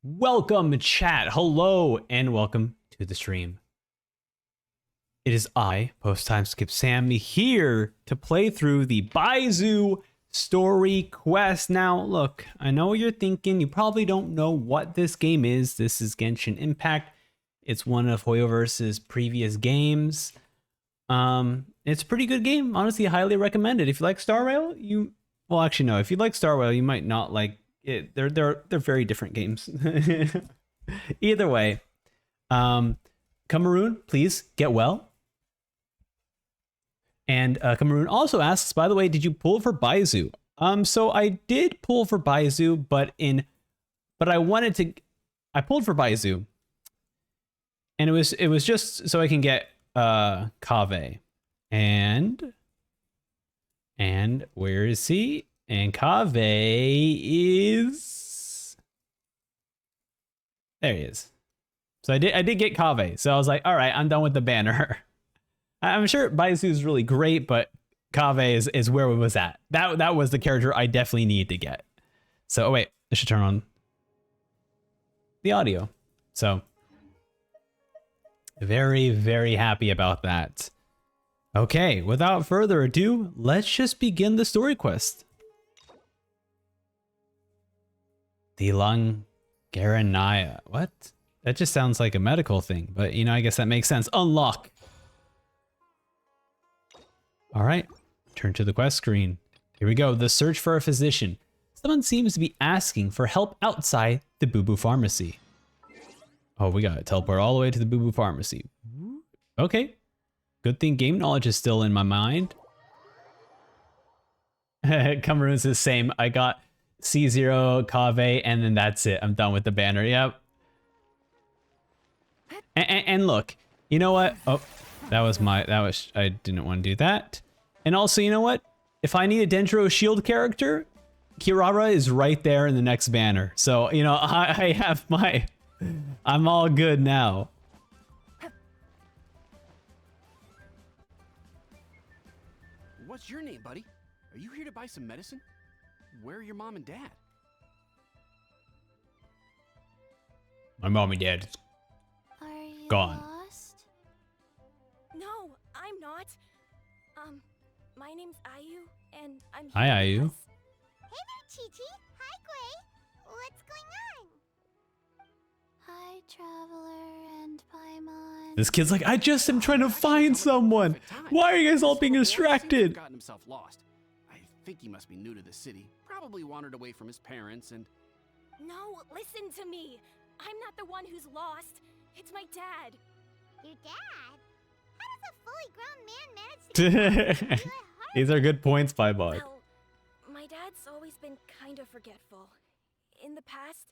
Welcome, chat. Hello, and welcome to the stream. It is I, Post Time Skip Sammy, here to play through the Baizhu story quest. Now, look, I know what you're thinking. You probably don't know what this game is. This is Genshin Impact. It's one of Hoyoverse's previous games. It's a pretty good game. Honestly, highly recommend it. If you like Star Rail, well, actually, no. If you like Star Rail, you might not like it. They're very different games. Either way, Cameroon, please get well. And Cameroon also asks, by the way, did you pull for Baizhu? So I did pull for Baizhu, but I pulled for Baizhu, and it was just so I can get Kaveh, and where is he? And Kaveh is there. He is. So I did get Kaveh. So I was like, all right, I'm done with the banner. I'm sure Baizhu is really great, but Kaveh is where we was at. That was the character I definitely need to get. So, oh wait, I should turn on the audio. So, very, very happy about that. Okay, without further ado, let's just begin the story quest. The Langaranaya. What? That just sounds like a medical thing, but you know, I guess that makes sense. Unlock. All right, turn to the quest screen. Here we go, the search for a physician. Someone seems to be asking for help outside the Boo Boo Pharmacy. Oh, we got to teleport all the way to the Boo Boo Pharmacy. Okay, good thing game knowledge is still in my mind. Cameroon's the same. I got C0, Kaveh, and then that's it. I'm done with the banner, yep. And look, you know what? Oh. I didn't want to do that. And also, you know what? If I need a Dendro Shield character, Kirara is right there in the next banner. So, you know, I have I'm all good now. What's your name, buddy? Are you here to buy some medicine? Where are your mom and dad? My mom and dad is gone. No, I'm not. My name's Ayu, and I'm here. Hi, Ayu. Because... Hey there, Chi-Chi. Hi, Gray. What's going on? Hi, Traveler and Paimon. This kid's like, I just am trying to find someone. Why are you guys all being distracted? Gotten himself lost. I think he must be new to the city. Probably wandered away from his parents and... No, listen to me. I'm not the one who's lost. It's my dad. Your dad? How does a fully grown man manage to get These are good points, Paimon. Well, my dad's always been kind of forgetful. In the past,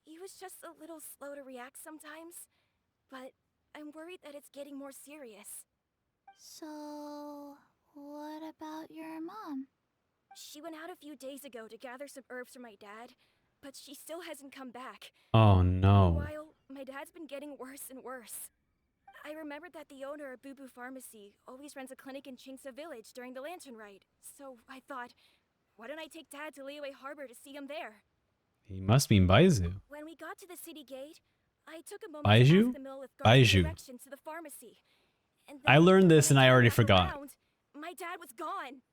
he was just a little slow to react sometimes. But I'm worried that it's getting more serious. So, what about your mom? She went out a few days ago to gather some herbs for my dad, but she still hasn't come back. Oh no. Meanwhile, my dad's been getting worse and worse. I remembered that the owner of Boo Boo Pharmacy always runs a clinic in Chingsa Village during the Lantern Rite. So I thought, why don't I take Dad to Liyue Harbor to see him there? He must mean Baizhu. When we got to the city gate, I took a moment Baizhu? to ask the Millith guard Baizhu. directions to the pharmacy. And I then learned this and I already back forgot. around, my dad was gone.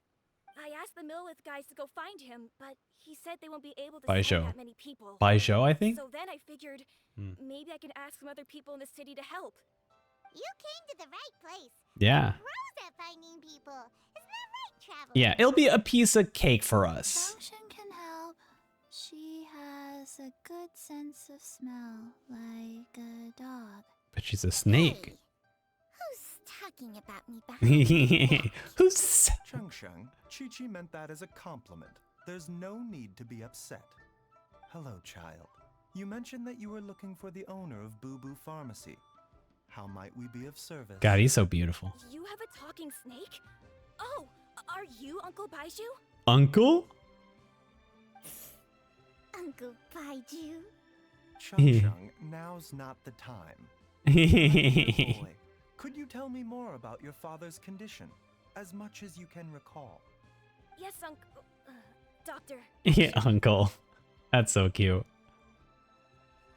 I asked the Millith guys to go find him, but he said they won't be able to Baizhu. send that many people. Baizhu, I think? So then I figured, maybe I can ask some other people in the city to help. You came to the right place. Yeah. Pros at finding people. Isn't that right, Traveler? Yeah, it'll be a piece of cake for us. Function can help. She has a good sense of smell, like a dog. But she's a snake. Hey, who's talking about me back? Who's... Chengsheng, Chi-Chi meant that as a compliment. There's no need to be upset. Hello, child. You mentioned that you were looking for the owner of Boo Boo Pharmacy. How might we be of service? God, he's so beautiful. You have a talking snake? Oh, are you Uncle Baizhu? Uncle? Uncle Baizhu. Chengsheng, now's not the time. Boy, could you tell me more about your father's condition? As much as you can recall. Yes, Uncle. Doctor. Yeah, Uncle. That's so cute.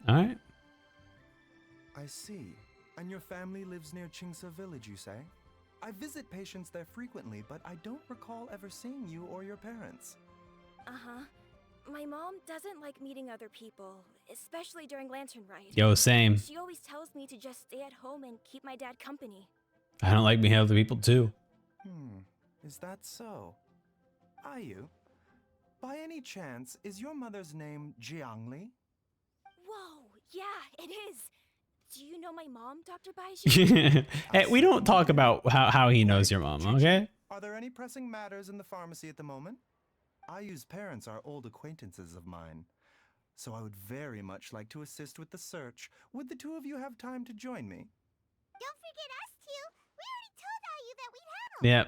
All right. I see. And your family lives near Qingce Village, you say? I visit patients there frequently, but I don't recall ever seeing you or your parents. Uh-huh. My mom doesn't like meeting other people, especially during Lantern Rite. Yo, same. She always tells me to just stay at home and keep my dad company. I don't like being other people too. Is that so? Ayu, by any chance, is your mother's name Jiangli? Whoa, yeah, it is. Do you know my mom, Dr. Baizhu? Hey, we don't talk about how he knows your mom, okay? Are there any pressing matters in the pharmacy at the moment? Ayu's parents are old acquaintances of mine, so I would very much like to assist with the search. Would the two of you have time to join me? Don't forget us two. We already told Ayu that we'd help. Yep.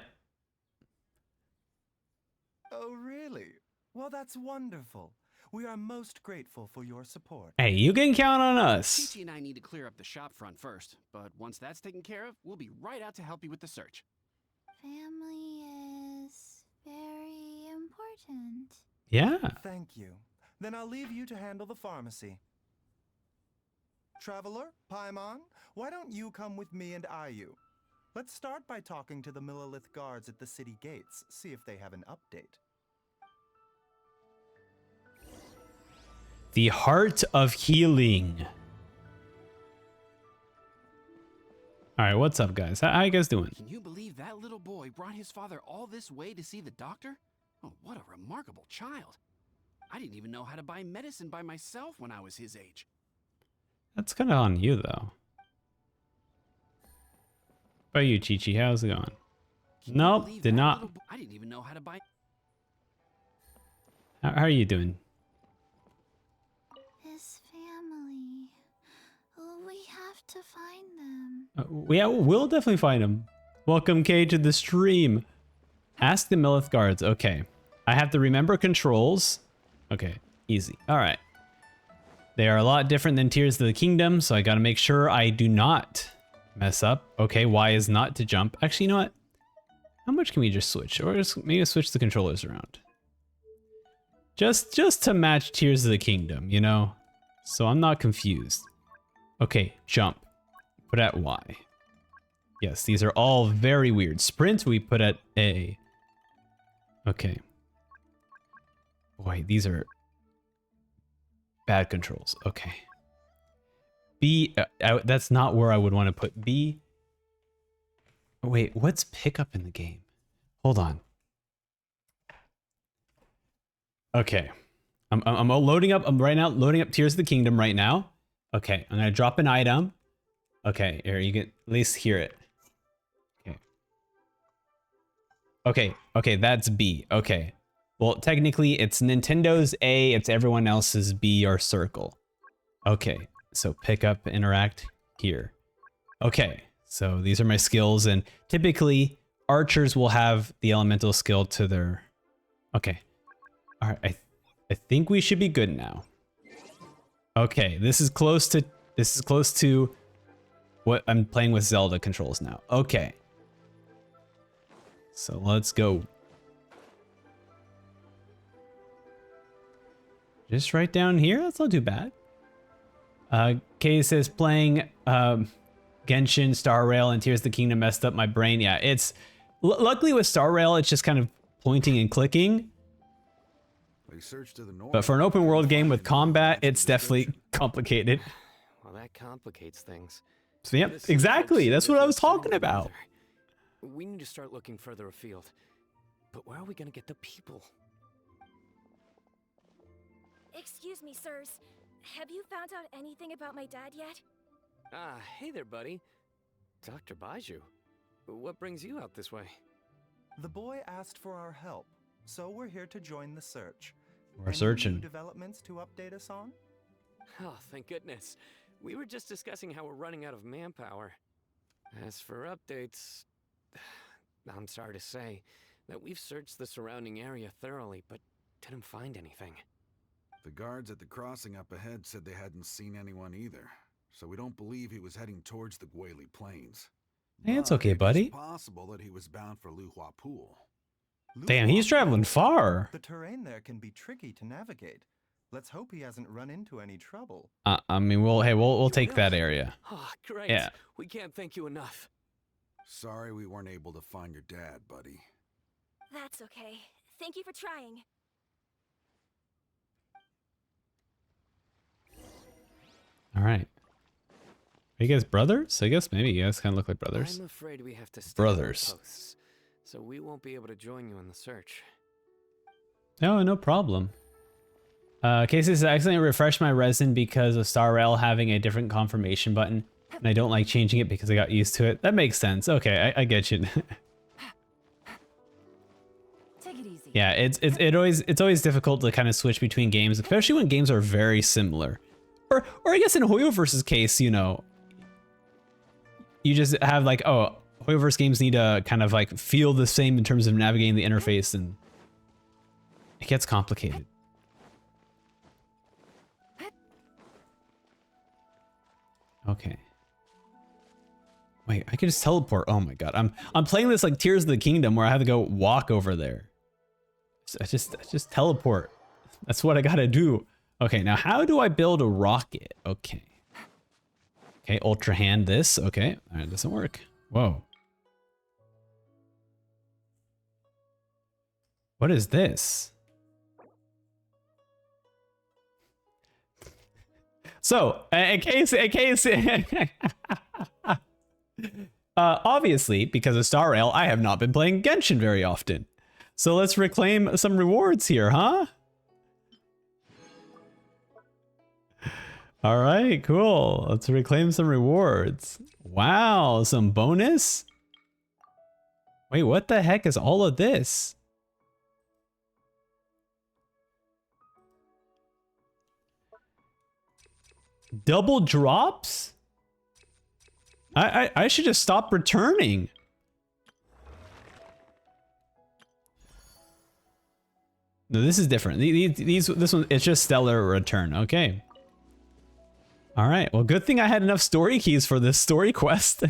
Oh, really? Well, that's wonderful. We are most grateful for your support. Hey, you can count on us. Chi-Chi and I need to clear up the shop front first, but once that's taken care of, we'll be right out to help you with the search. Family is very important. Yeah. Thank you. Then I'll leave you to handle the pharmacy. Traveler, Paimon, why don't you come with me and Ayu? Let's start by talking to the Millilith guards at the city gates, see if they have an update. The Heart of Healing. All right, what's up, guys? How you guys doing? Can you believe that little boy brought his father all this way to see the doctor? Oh, what a remarkable child. I didn't even know how to buy medicine by myself when I was his age. That's kind of on you, though. How about you, Chi-Chi? How's it going? Can you Nope, believe did that not. little I didn't even know how to buy. How are you doing? His family. We have to find them. Yeah, we'll definitely find him. Welcome, Kay, to the stream. Ask the Millith guards. Okay. I have to remember controls. Okay, easy. All right. They are a lot different than Tears of the Kingdom, so I gotta make sure I do not mess up. Okay, Y is not to jump. Actually, you know what? How much can we just switch? Or just maybe switch the controllers around. Just to match Tears of the Kingdom, you know? So I'm not confused. Okay, jump. Put at Y. Yes, these are all very weird. Sprint, we put at A. Okay. Boy, these are bad controls. Okay. B, that's not where I would want to put B. Wait, what's pickup in the game? Hold on. Okay. I'm loading up, I'm right now loading up Tears of the Kingdom right now. Okay, I'm gonna drop an item. Okay, here, you can at least hear it. Okay. Okay, that's B. Okay. Well, technically, it's Nintendo's A, it's everyone else's B or circle. Okay, so pick up, interact here. Okay, so these are my skills, and typically, archers will have the elemental skill to their... Okay. All right, I think we should be good now. Okay, this is close to what I'm playing with Zelda controls now. Okay. So let's go. Just right down here? That's not too bad. Kay says playing Genshin, Star Rail, and Tears of the Kingdom messed up my brain. Yeah, it's... luckily with Star Rail, it's just kind of pointing and clicking. But for an open world game with combat, it's definitely complicated. Well, that complicates things. So, yep, exactly. That's what I was talking about. We need to start looking further afield. But where are we going to get the people? Excuse me, sirs. Have you found out anything about my dad yet? Ah, hey there, buddy. Dr. Baizhu. What brings you out this way? The boy asked for our help, so we're here to join the search. We're Any searching. new developments to update us on? Oh, thank goodness. We were just discussing how we're running out of manpower. As for updates, I'm sorry to say that we've searched the surrounding area thoroughly, but didn't find anything. The guards at the crossing up ahead said they hadn't seen anyone either, so we don't believe he was heading towards the Guili Plains. Hey, it's But okay, it is buddy. possible that he was bound for Luhua Pool. Damn, he's traveling far. The terrain there can be tricky to navigate. Let's hope he hasn't run into any trouble. I mean, we'll You take will? that area. Oh, great. Yeah. We can't thank you enough. Sorry we weren't able to find your dad, buddy. That's okay. Thank you for trying. All right. Are you guys brothers? I guess maybe you guys kind of look like brothers. I'm afraid we have to stay Brothers. on posts, so we won't be able to join you in the search. No, no problem. Casey says, I accidentally refreshed my resin because of Star Rail having a different confirmation button, and I don't like changing it because I got used to it. That makes sense. Okay, I get you. Take it easy. Yeah, it's always difficult to kind of switch between games, especially when games are very similar. Or I guess in Hoyoverse's case, you know, you just have like, oh, Hoyoverse games need to kind of like feel the same in terms of navigating the interface, and it gets complicated. Okay. Wait, I can just teleport. Oh my god, I'm playing this like Tears of the Kingdom where I have to go walk over there. I just teleport. That's what I gotta do. Okay, now how do I build a rocket? Okay. Okay, ultra hand this. Okay, that doesn't work. Whoa. What is this? So, in case, obviously, because of Star Rail, I have not been playing Genshin very often. So let's reclaim some rewards here, huh? All right, cool. Let's reclaim some rewards. Wow, some bonus? Wait, what the heck is all of this? Double drops? I should just stop returning. No, this is different. This one, it's just stellar return. Okay. All right. Well, good thing I had enough story keys for this story quest.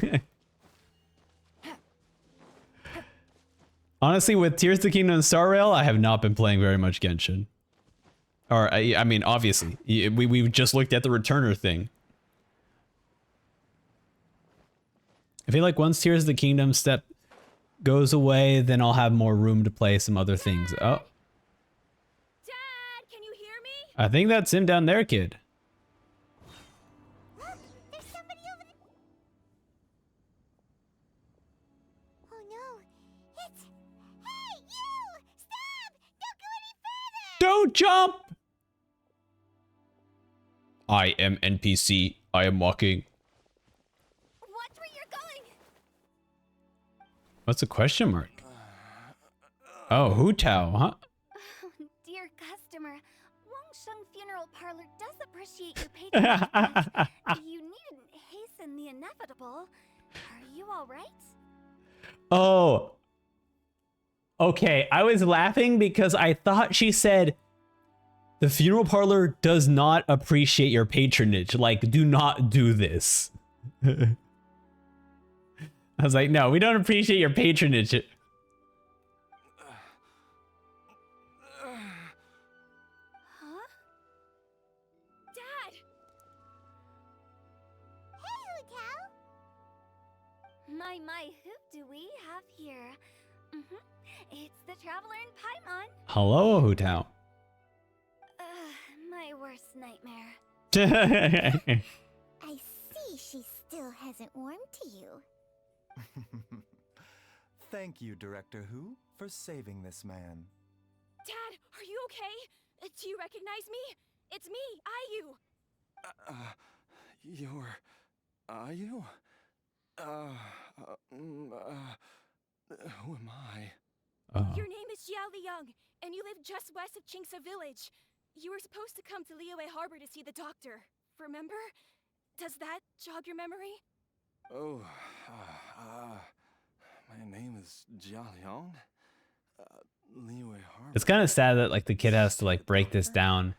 Honestly, with Tears of the Kingdom and Star Rail, I have not been playing very much Genshin. Or, I mean, obviously, we just looked at the returner thing. I feel like once Tears of the Kingdom step goes away, then I'll have more room to play some other things. Oh. Dad, can you hear me? I think that's him down there, kid. Look, there's somebody over there. Oh no, it's... Hey, you! Stop! Don't go any further! Don't jump! I am NPC. I am walking. Watch where you're going. What's a question mark? Oh, Hu Tao, huh? Oh, dear customer, Wangsheng Funeral Parlor does appreciate your patronage, but you needn't hasten the inevitable. Are you all right? Oh. Okay, I was laughing because I thought she said the funeral parlor does not appreciate your patronage. Like, do not do this. I was like, no, we don't appreciate your patronage. Huh? Dad! Hey, Hutao! My, who do we have here? It's the Traveler in Paimon. Hello, Hu Tao. My worst nightmare. I see she still hasn't warmed to you. Thank you, Director Who, for saving this man. Dad, are you okay? Do you recognize me? It's me, Ayu. You're... Ayu? Who am I? Oh. Your name is Xiao Liang, and you live just west of Qingce Village. You were supposed to come to Liyue Harbor to see the doctor. Remember? Does that jog your memory? Oh, my name is Jia Liang. Liyue Harbor. It's kind of sad that like the kid has to like break this down,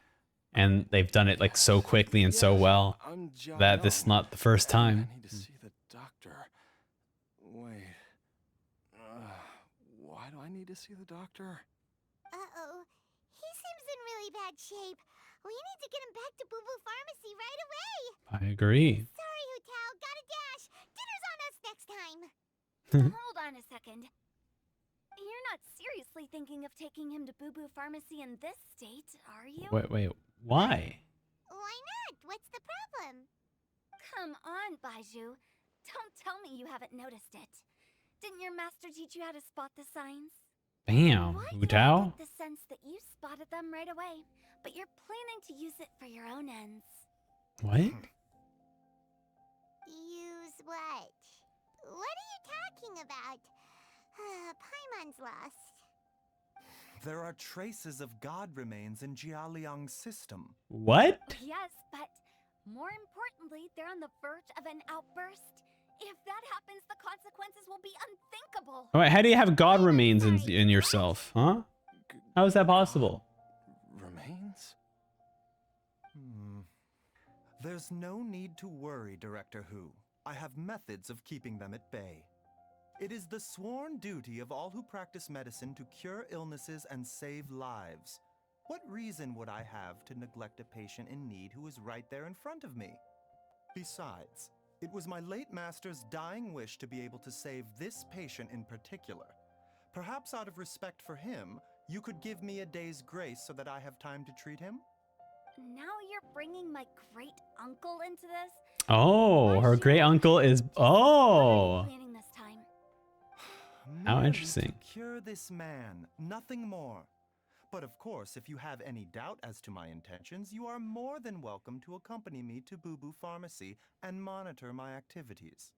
and they've done it like so quickly and so well I'm Jia that this is Liang. not the first time. I need to see the doctor. Wait. Why do I need to see the doctor? Uh-oh. He seems in really bad shape. We need to get him back to Boo Boo Pharmacy right away. I agree. Sorry, Hu Tao. Gotta dash. Dinner's on us next time. Hold on a second. You're not seriously thinking of taking him to Boo Boo Pharmacy in this state, are you? Wait, why? Why not? What's the problem? Come on, Baizhu. Don't tell me you haven't noticed it. Didn't your master teach you how to spot the signs? Bam, Why Hu do I Tao? get the sense that you spotted them right away, but you're planning to use it for your own ends? What? Use what? What are you talking about? Paimon's lost. There are traces of god remains in Jialiang's system. What? Yes, but more importantly, they're on the verge of an outburst. If that happens, the consequences will be unthinkable. Wait, how do you have God remains in yourself, huh? How is that possible? Remains? There's no need to worry, Director Hu. I have methods of keeping them at bay. It is the sworn duty of all who practice medicine to cure illnesses and save lives. What reason would I have to neglect a patient in need who is right there in front of me? Besides, it was my late master's dying wish to be able to save this patient in particular. Perhaps out of respect for him, you could give me a day's grace so that I have time to treat him? Now you're bringing my great uncle into this? Oh, her Baizhu, great uncle is. what are Oh, you planning this time? How Merely interesting. To cure this man, nothing more. But of course, if you have any doubt as to my intentions, you are more than welcome to accompany me to Boo Boo Pharmacy and monitor my activities.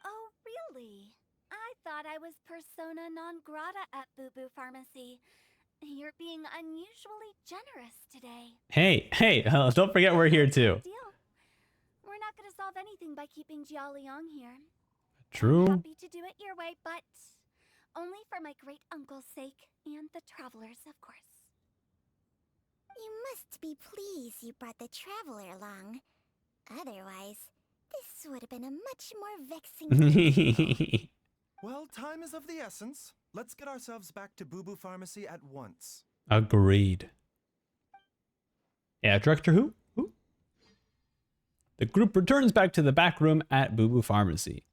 Oh, really? I thought I was persona non grata at Boo Boo Pharmacy. You're being unusually generous today. hey, don't forget we're here too. Deal. We're not going to solve anything by keeping Jialiang here. I'm True. happy to do it your way, but only for my great uncle's sake and the travelers, of course. You must be pleased you brought the traveler along. Otherwise, this would have been a much more vexing. Well, time is of the essence. Let's get ourselves back to Boo Boo Pharmacy at once. Agreed. Yeah, Director Who? The group returns back to the back room at Boo Boo Pharmacy.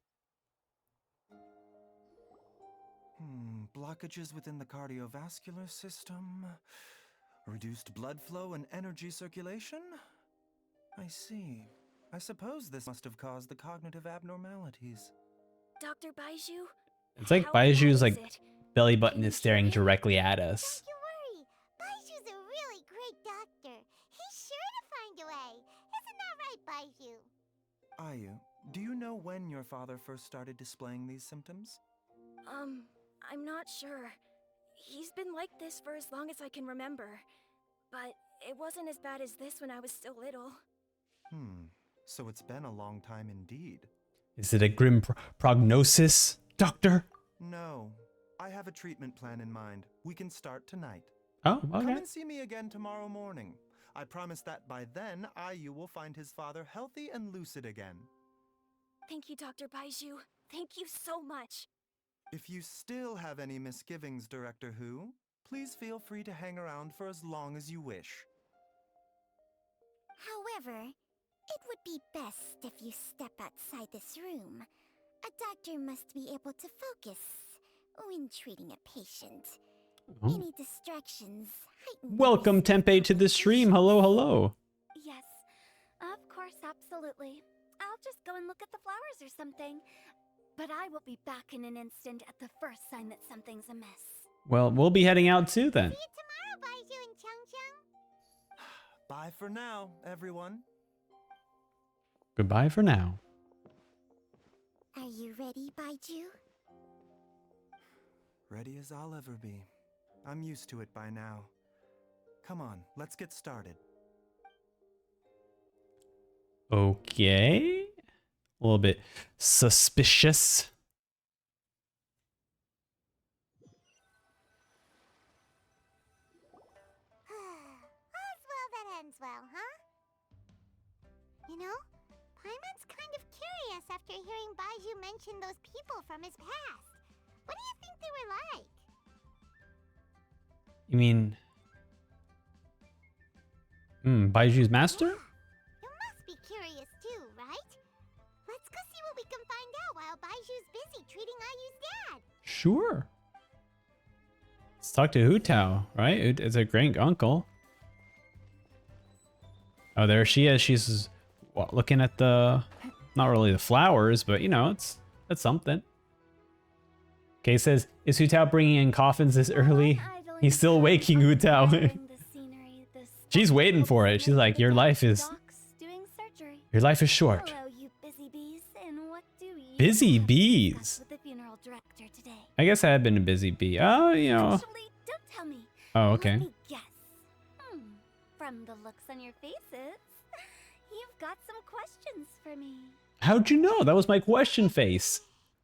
Blockages within the cardiovascular system. Reduced blood flow and energy circulation? I see. I suppose this must have caused the cognitive abnormalities. Dr. Baizhu? It's like How Baiju's bad like is it? belly button Can is you staring hear me? directly at us. Don't you worry. Baiju's a really great doctor. He's sure to find a way. Isn't that right, Baizhu? Ayu, do you know when your father first started displaying these symptoms? I'm not sure. He's been like this for as long as I can remember. But it wasn't as bad as this when I was still little. So it's been a long time indeed. Is it a grim prognosis, Doctor? No, I have a treatment plan in mind. We can start tonight. Oh, Come okay. and see me again tomorrow morning. I promise that by then, Ayu will find his father healthy and lucid again. Thank you, Dr. Baizhu. Thank you so much. If you still have any misgivings, Director Hu, please feel free to hang around for as long as you wish. However, it would be best if you step outside this room. A doctor must be able to focus when treating a patient. Oh. Any distractions heighten the Welcome, risk of Tempeh, to the stream. Hello, hello. Yes, of course, absolutely. I'll just go and look at the flowers or something. But I will be back in an instant at the first sign that something's amiss. Well, we'll be heading out too then. See you tomorrow, Baizhu and Chang Chang. Bye for now, everyone. Goodbye for now. Are you ready, Baizhu? Ready as I'll ever be. I'm used to it by now. Come on, let's get started. Okay. A little bit suspicious. All's well that ends well, huh? You know, Paimon's kind of curious after hearing Baizhu mention those people from his past. What do you think they were like? You mean Baiju's master? You must be curious too, right? Let's go see what we can find out while Baiju's busy treating Ayu's dad. Sure. Let's talk to Hu Tao, right? It's a great uncle. Oh, there she is. She's looking at the, not really the flowers, but you know, that's something. Kay says, is Hu Tao bringing in coffins this early? He's still waking Hu Tao. She's waiting for it. She's like, your life is short. Hello, you busy bees, and what do you Busy have bees. with the funeral director today? I guess I have been a busy bee. Oh, you know. Actually, don't tell me. Oh, Let okay. me guess. From the looks on your faces, you've got some questions for me. How'd you know? That was my question face.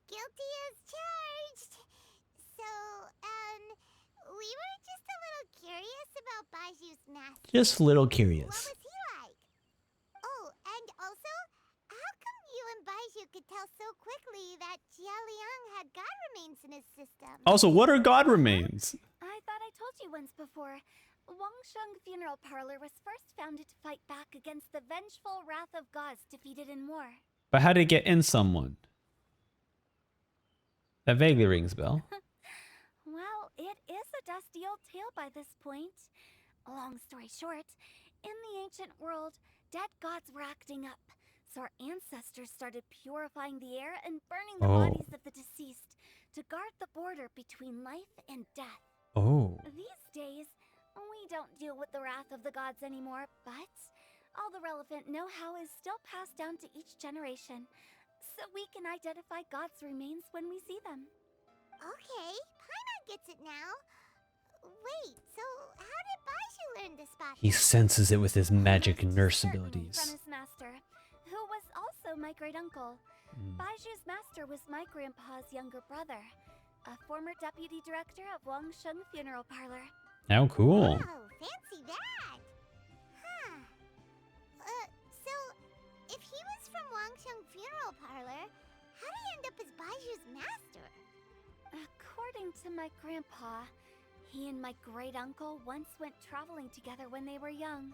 Guilty as charged. So, we were just a little curious about Baiju's master. Just a little What curious. was he like? Oh, and also, how come you and Baizhu could tell so quickly that Jia Liang had god remains in his system? Also, what are god remains? I thought I told you once before. Wangsheng Funeral Parlor was first founded to fight back against the vengeful wrath of gods defeated in war. But how did it get in someone? That vaguely rings a bell. Well, it is a dusty old tale by this point. Long story short, in the ancient world, dead gods were acting up, so our ancestors started purifying the air and burning the bodies of the deceased to guard the border between life and death. Oh. These days, we don't deal with the wrath of the gods anymore, but all the relevant know-how is still passed down to each generation, so we can identify gods' remains when we see them. Okay, Paimon gets it now. Wait, so how did Baizhu learn to spot He them? senses it with his magic nurse Certainly abilities. from his master, who was also my great-uncle. Baiju's master was my grandpa's younger brother, a former deputy director of Wangsheng Funeral Parlor. How cool. Oh, fancy that. Huh. So, if he was from Wangsheng Funeral Parlor, how did he end up as Baiju's master? According to my grandpa, he and my great-uncle once went traveling together when they were young.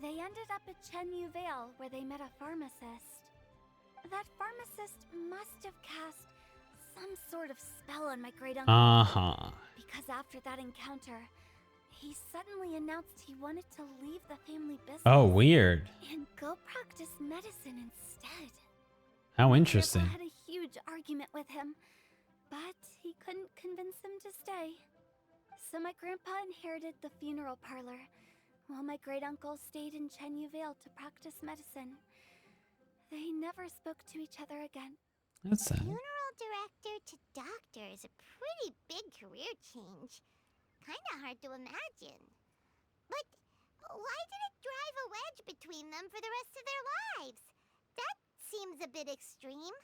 They ended up at Chenyu Vale, where they met a pharmacist. That pharmacist must have cast some sort of spell on my great-uncle. Uh-huh. Because after that encounter, he suddenly announced he wanted to leave the family business. Oh, weird. And go practice medicine instead. How My interesting. grandpa had a huge argument with him, but he couldn't convince him to stay. So my grandpa inherited the funeral parlor, while my great-uncle stayed in Chenyu Vale to practice medicine. They never spoke to each other again. That's sad. Funeral director to doctor is a pretty big career change. Kinda hard to imagine. But why did it drive a wedge between them for the rest of their lives? That seems a bit extreme.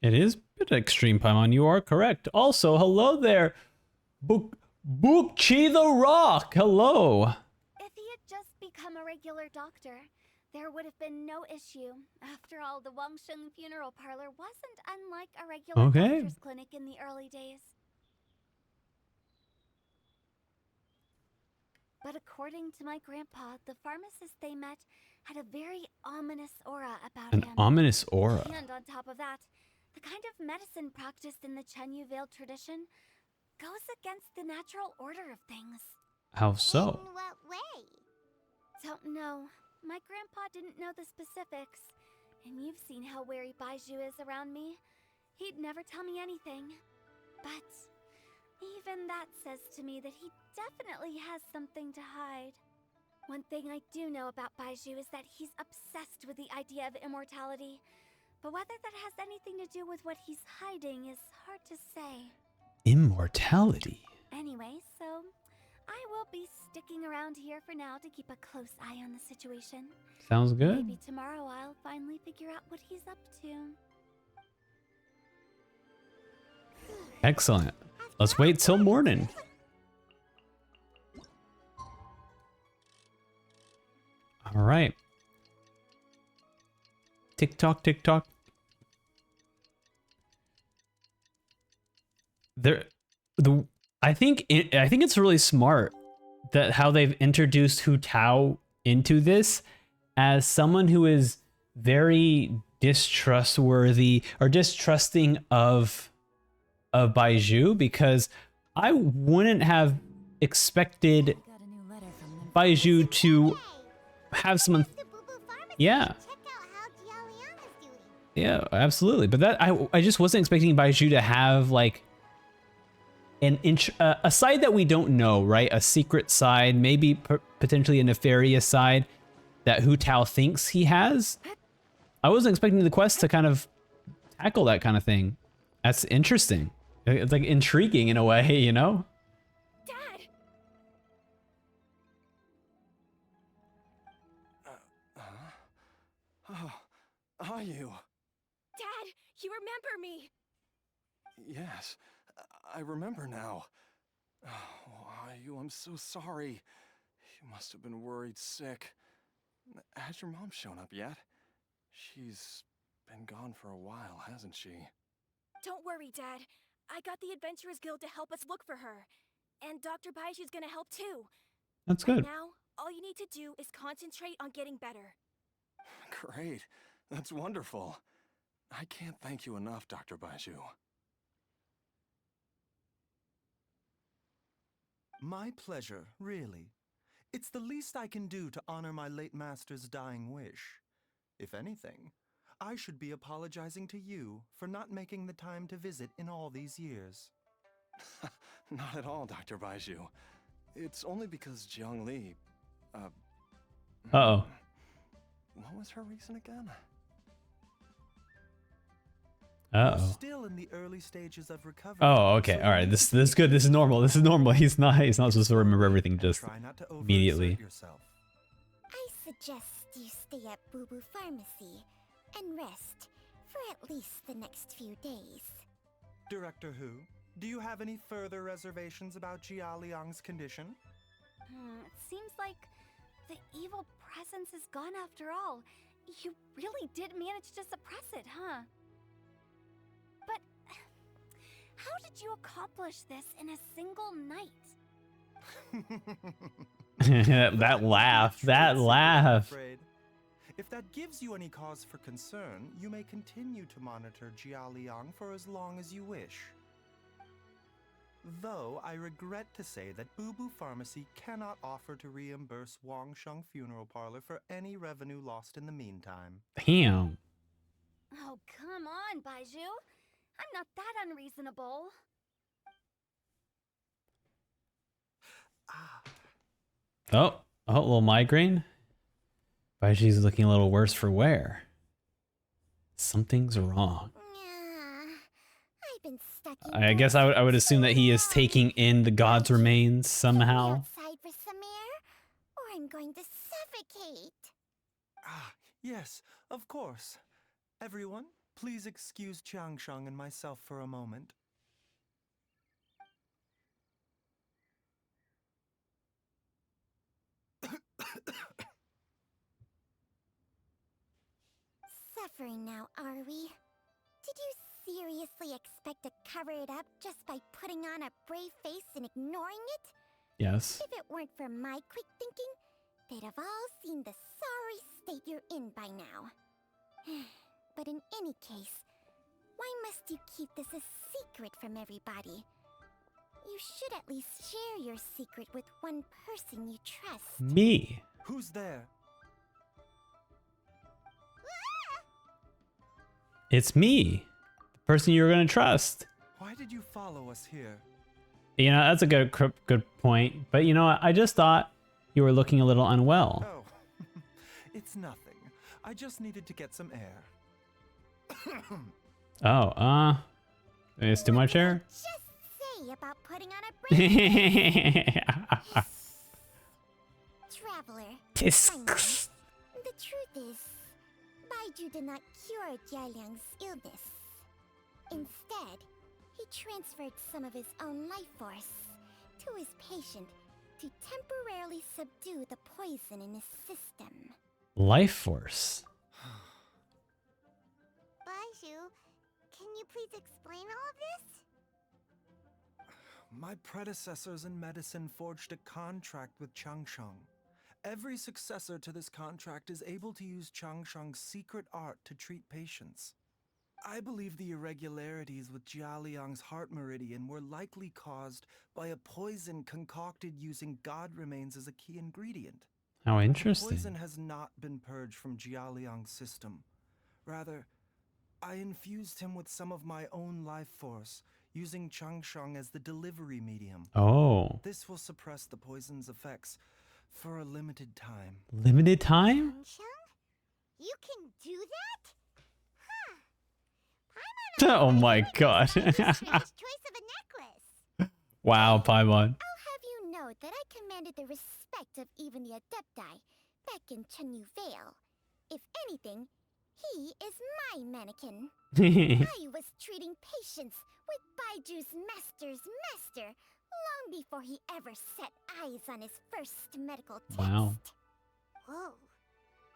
It is a bit extreme, Paimon. You are correct. Also, hello there. Bookchi the Rock. Hello. If he had just become a regular doctor, there would have been no issue. After all, the Wangsheng Funeral Parlor wasn't unlike a regular doctor's clinic in the early days. But according to my grandpa, the pharmacist they met had a very ominous aura about An him. ominous aura. And on top of that, the kind of medicine practiced in the Chenyu Vale tradition goes against the natural order of things. How so? In what way? Don't know. My grandpa didn't know the specifics. And you've seen how wary Baizhu is around me. He'd never tell me anything. But even that says to me that he definitely has something to hide. One thing I do know about Baizhu is that he's obsessed with the idea of immortality. But whether that has anything to do with what he's hiding is hard to say. Immortality. Anyway, so I will be sticking around here for now to keep a close eye on the situation. Sounds good. Maybe tomorrow I'll finally figure out what he's up to. Excellent. Let's wait till morning. All right. Tick tock, tick tock. I think it's really smart that how they've introduced Hu Tao into this as someone who is very distrustworthy or distrusting of Baizhu, because I wouldn't have expected Baizhu to have someone. To Boo Boo Pharmacy Yeah. and check out how Jialiang is doing. Yeah, absolutely. But that I just wasn't expecting Baizhu to have like a side that we don't know, right? A secret side, maybe potentially a nefarious side that Hu Tao thinks he has. I wasn't expecting the quest to kind of tackle that kind of thing. That's interesting. It's like intriguing in a way, you know? Dad! Oh, are you? Dad, you remember me! Yes, I remember now. Oh, are you? I'm so sorry. You must have been worried sick. Has your mom shown up yet? She's been gone for a while, hasn't she? Don't worry, Dad. I got the Adventurers Guild to help us look for her. And Dr. Baizhu's gonna help too. That's Right good. now, all you need to do is concentrate on getting better. Great. That's wonderful. I can't thank you enough, Dr. Baizhu. My pleasure, really. It's the least I can do to honor my late master's dying wish. If anything, I should be apologizing to you for not making the time to visit in all these years. Not at all, Dr. Baizhu. It's only because Jiang Li, Uh-oh. what was her reason again? Uh-oh. Still in the early stages of recovery. Oh, okay. All right. This is good. This is normal. This is normal. He's not supposed to remember everything just Try not to immediately. overexert yourself. I suggest you stay at Boo Boo Pharmacy and rest for at least the next few days. Director Hu, do you have any further reservations about Jia Liang's condition? It seems like the evil presence is gone after all. You really did manage to suppress it, huh? But how did you accomplish this in a single night? That laugh. That I'm laugh. afraid. If that gives you any cause for concern, you may continue to monitor Jia Liang for as long as you wish. Though I regret to say that Boo Boo Pharmacy cannot offer to reimburse Wangsheng Funeral Parlor for any revenue lost in the meantime. Damn. Oh, come on, Baizhu. I'm not that unreasonable. Oh, a little migraine. Baizhu's looking a little worse for wear. Something's wrong. I've been stuck I guess I would assume that he is taking in the god's remains somehow. Outside for some air, or I'm going to suffocate. Yes, of course. Everyone, please excuse Changsheng and myself for a moment. Suffering now, are we? Did you seriously expect to cover it up just by putting on a brave face and ignoring it? Yes. If it weren't for my quick thinking, they'd have all seen the sorry state you're in by now. But in any case, why must you keep this a secret from everybody? You should at least share your secret with one person you trust. Me. Who's there? It's me. The person you're going to trust. Why did you follow us here? You know, that's a good point. But you know what? I just thought you were looking a little unwell. Oh, it's nothing. I just needed to get some air. Oh, it's too much air? Just say about putting on a brave traveler. Tisks. The truth is, Baizhu did not cure Jialiang's illness. Instead, he transferred some of his own life force to his patient to temporarily subdue the poison in his system. Life force. Baizhu, can you please explain all of this? My predecessors in medicine forged a contract with Changsheng. Every successor to this contract is able to use Changsheng's secret art to treat patients. I believe the irregularities with Jialiang's heart meridian were likely caused by a poison concocted using god remains as a key ingredient. How The interesting. poison has not been purged from Jialiang's system. Rather, I infused him with some of my own life force, using Changsheng as the delivery medium. Oh. This will suppress the poison's effects for a limited time. Limited time? Changsheng? You can do that? Huh. Oh my god. Strange choice of a necklace. Wow, Paimon. I'll have you know that I commanded the respect of even the Adepti back in Chenyu Vale. If anything, he is my mannequin. I was treating patients with Baiju's master's master long before he ever set eyes on his first medical test. Wow. Whoa.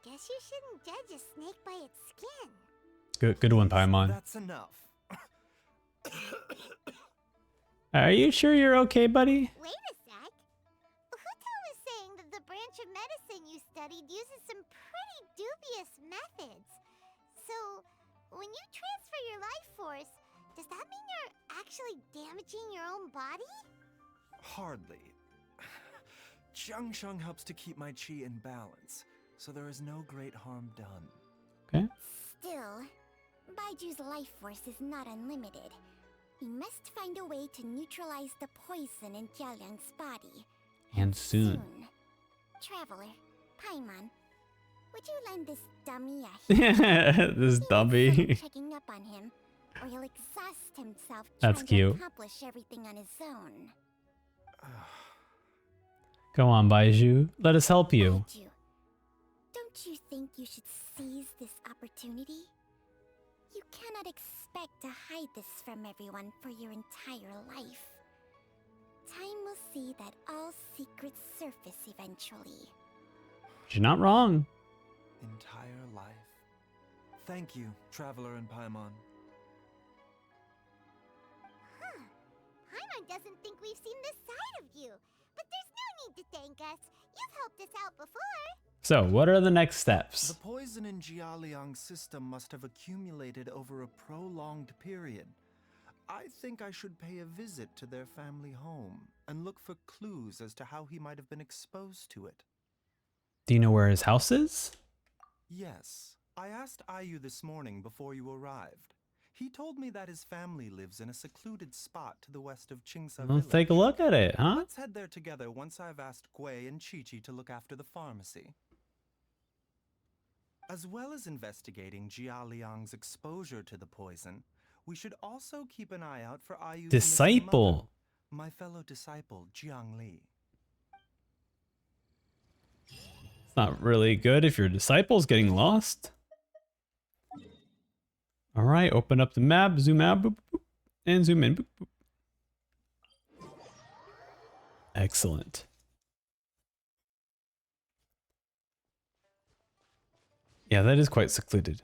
Guess you shouldn't judge a snake by its skin. Good one, Paimon. That's enough. Are you sure you're okay, buddy? Wait a sec. Huto was saying that the branch of medicine you studied uses some pretty dubious methods. So, when you transfer your life force, does that mean you're actually damaging your own body? Hardly. Changsheng helps to keep my chi in balance, so there is no great harm done. Okay. Still, Baiju's life force is not unlimited. We must find a way to neutralize the poison in Jialiang's body. And soon. Traveler, Paimon, would you lend this dummy a hand? This He needs dummy. someone checking up on him, or he'll exhaust himself That's trying cute. to accomplish everything on his own. Go on, Baizhu. Let us help you. Baizhu, don't you think you should seize this opportunity? You cannot expect to hide this from everyone for your entire life. Time will see that all secrets surface eventually. You're not wrong. Entire life. Thank you, Traveler and Paimon. Huh. Paimon doesn't think we've seen this side of you. But there's no need to thank us. You've helped us out before. So, what are the next The steps? poison in Jialiang's system must have accumulated over a prolonged period. I think I should pay a visit to their family home and look for clues as to how he might have been exposed to it. Do you know where his house is? Yes, I asked Ayu this morning before you arrived. He told me that his family lives in a secluded spot to the west of Qingsa Let's village. take a look at it, huh? Let's head there together once I've asked Gui and Chi-Chi to look after the pharmacy. As well as investigating Jialiang's exposure to the poison, we should also keep an eye out for Ayu's missing Disciple. mother, my fellow disciple, Jiang Li. It's not really good if your disciple's getting lost. All right, open up the map, zoom out, boop, boop, and zoom in. Boop, boop. Excellent. Yeah, that is quite secluded.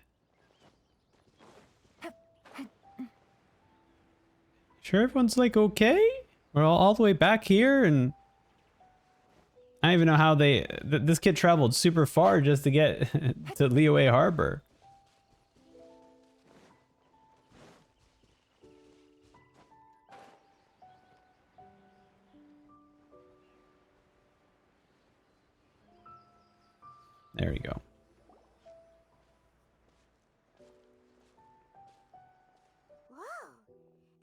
Sure, everyone's like okay? We're all the way back here, and I don't even know how they. This kid traveled super far just to get to Liyue Harbor. There we go. Whoa!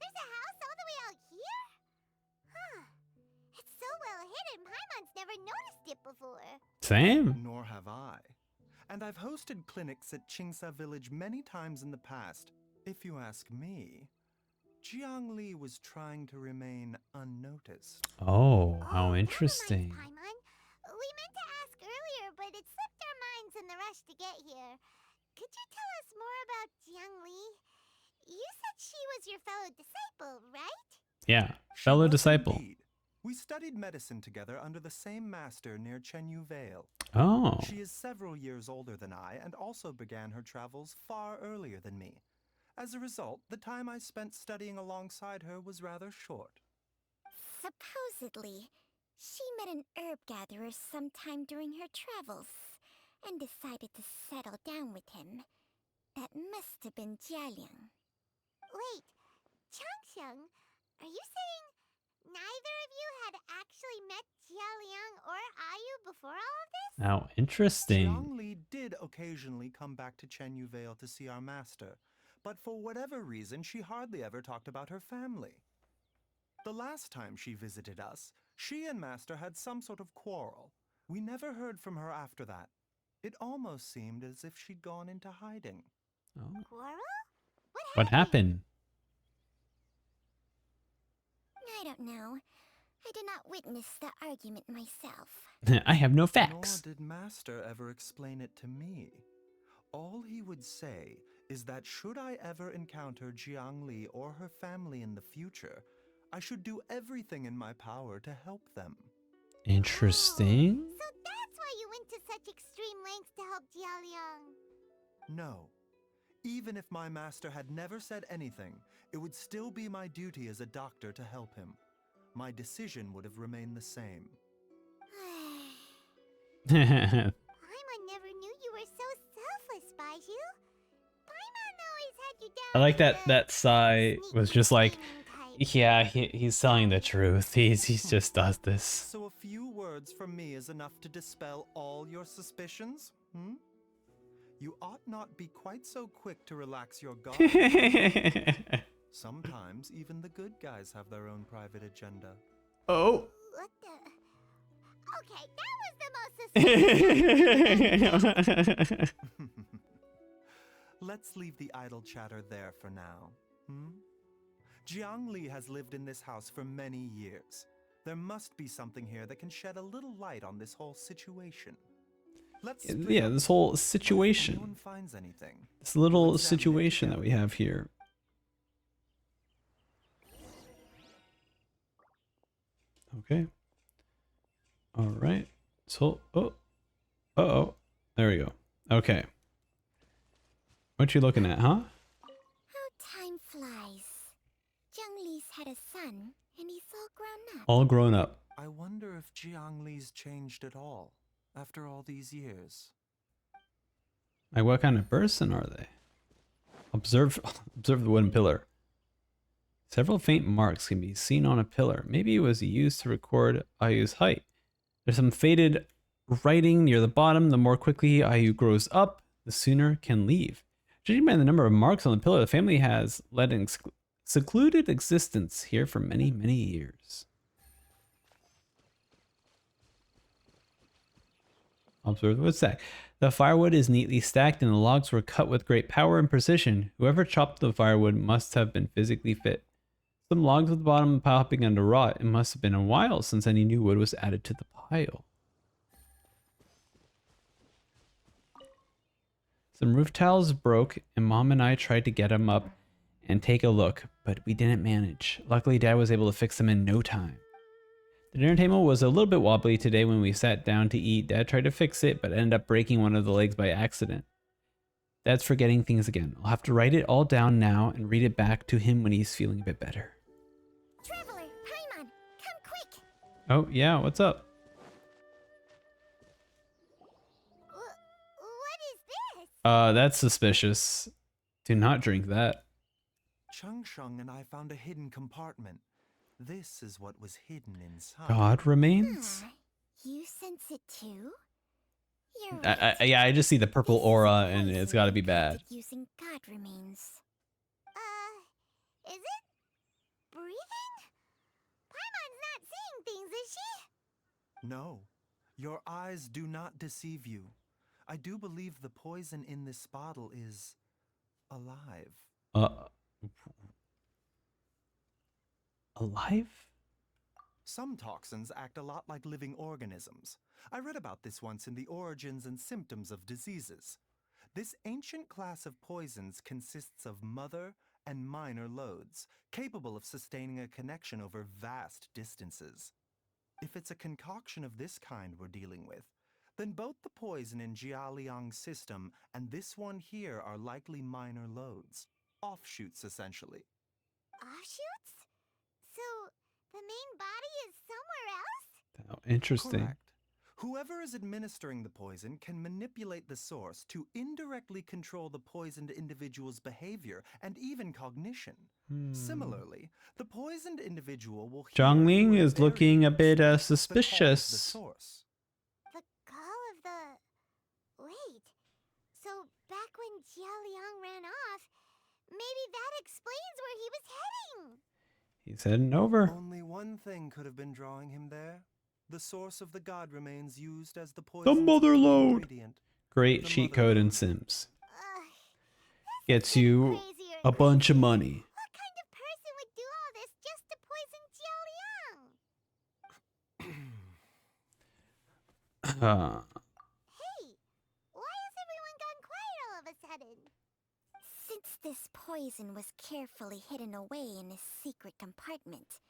There's a house all the way out here? Huh. It's so well hidden, Paimon's never noticed it before. Same. Nor have I. And I've hosted clinics at Qingsa Village many times in the past. If you ask me, Jiang Li was trying to remain unnoticed. Oh, Oh, how never mind, interesting. Paimon. We meant to ask earlier, but it slipped our minds in the rush to get here. Could you tell us more about Jiang Li? You said she was your fellow disciple, right? Yeah, She fellow was disciple. indeed. We studied medicine together under the same master near Chenyu Vale. Oh, She is several years older than I and also began her travels far earlier than me. As a result, the time I spent studying alongside her was rather short. Supposedly, She met an herb gatherer sometime during her travels and decided to settle down with him. That must have been Jialiang. Wait, Changsheng, are you saying neither of you had actually met Jialiang or Ayu before all of this? Now, interesting. Jiangli did occasionally come back to Chenyu Vale to see our master, but for whatever reason, she hardly ever talked about her family. The last time she visited us, she and Master had some sort of quarrel. We never heard from her after that. It almost seemed as if she'd gone into hiding. Oh. Quarrel? What happened? I don't know. I did not witness the argument myself. I have no Nor facts. did Master ever explain it to me. All he would say is that should I ever encounter Jiangli or her family in the future, I should do everything in my power to help them. Interesting. So that's why you went to such extreme lengths to help Jialiang. No. Even if my master had never said anything, it would still be my duty as a doctor to help him. My decision would have remained the same. Paimon never knew you were so selfless, Baizhu. Paimon always had you down. I like as that the Sai was sneaky just like, scheming type. yeah, he's telling the truth. He's just does this. So a few words from me is enough to dispel all your suspicions? Hmm? You ought not be quite so quick to relax your guard. Sometimes even the good guys have their own private agenda. Oh. What the? Okay, that was the most suspicious. Let's leave the idle chatter there for now. Jiangli has lived in this house for many years. There must be something here that can shed a little light on this whole situation. Let's Yeah, this whole No one situation. finds anything. This little We'll examine it situation that we together. have here. Okay. All right. So, uh-oh. There we go. Okay. What you looking at, huh? How time flies. Zhongli's had a son, and he's all grown up. All grown up. I wonder if Jiangli's changed at all after all these years. Like, what kind of person are they? Observe the wooden pillar. Several faint marks can be seen on a pillar. Maybe it was used to record Ayu's height. There's some faded writing near the bottom. The more quickly Ayu grows up, the sooner can leave. Judging by the number of marks on the pillar, the family has led an secluded existence here for many, many years. Observe the wood stack. The firewood is neatly stacked and the logs were cut with great power and precision. Whoever chopped the firewood must have been physically fit. Some logs at the bottom popping under rot. It must have been a while since any new wood was added to the pile. Some roof tiles broke and Mom and I tried to get them up and take a look, but we didn't manage. Luckily, Dad was able to fix them in no time. The dinner table was a little bit wobbly today when we sat down to eat. Dad tried to fix it, but ended up breaking one of the legs by accident. Dad's forgetting things again. I'll have to write it all down now and read it back to him when he's feeling a bit better. Traveler, Paimon, come quick! Oh, yeah, what's up? What is this? That's suspicious. Do not drink that. Changsheng and I found a hidden compartment. This is what was hidden inside. God remains? You sense it too? You're Yeah, I just see the purple This is aura a and it's poison gotta be created bad. Using God remains. Is it breathing? Paimon's not seeing things, is she? No, your eyes do not deceive you. I do believe the poison in this bottle is alive. Alive? Some toxins act a lot like living organisms. I read about this once in the Origins and Symptoms of Diseases. This ancient class of poisons consists of mother and minor loads, capable of sustaining a connection over vast distances. If it's a concoction of this kind we're dealing with, then both the poison in Jialiang's system and this one here are likely minor loads. Offshoots, essentially. Offshoots? So, the main body is somewhere else? Oh, interesting. Correct. Whoever is administering the poison can manipulate the source to indirectly control the poisoned individual's behavior and even cognition. Similarly, the poisoned individual will hear Zhangling through a is looking a bit barrier that calls the suspicious. source. The call of the... Wait. So back when Jialiang ran off, maybe that explains where he was heading. He's heading over. Only one thing could have been drawing him there. The source of the god remains used as the The poison's mother key load. ingredient. Great The cheat mother code in load. Sims. Ugh, Gets getting you crazier a and bunch of crazier. money. What kind of person would do all this just to poison Jialiang? Hey, why has everyone gone quiet all of a sudden? Since this poison was carefully hidden away in a secret compartment,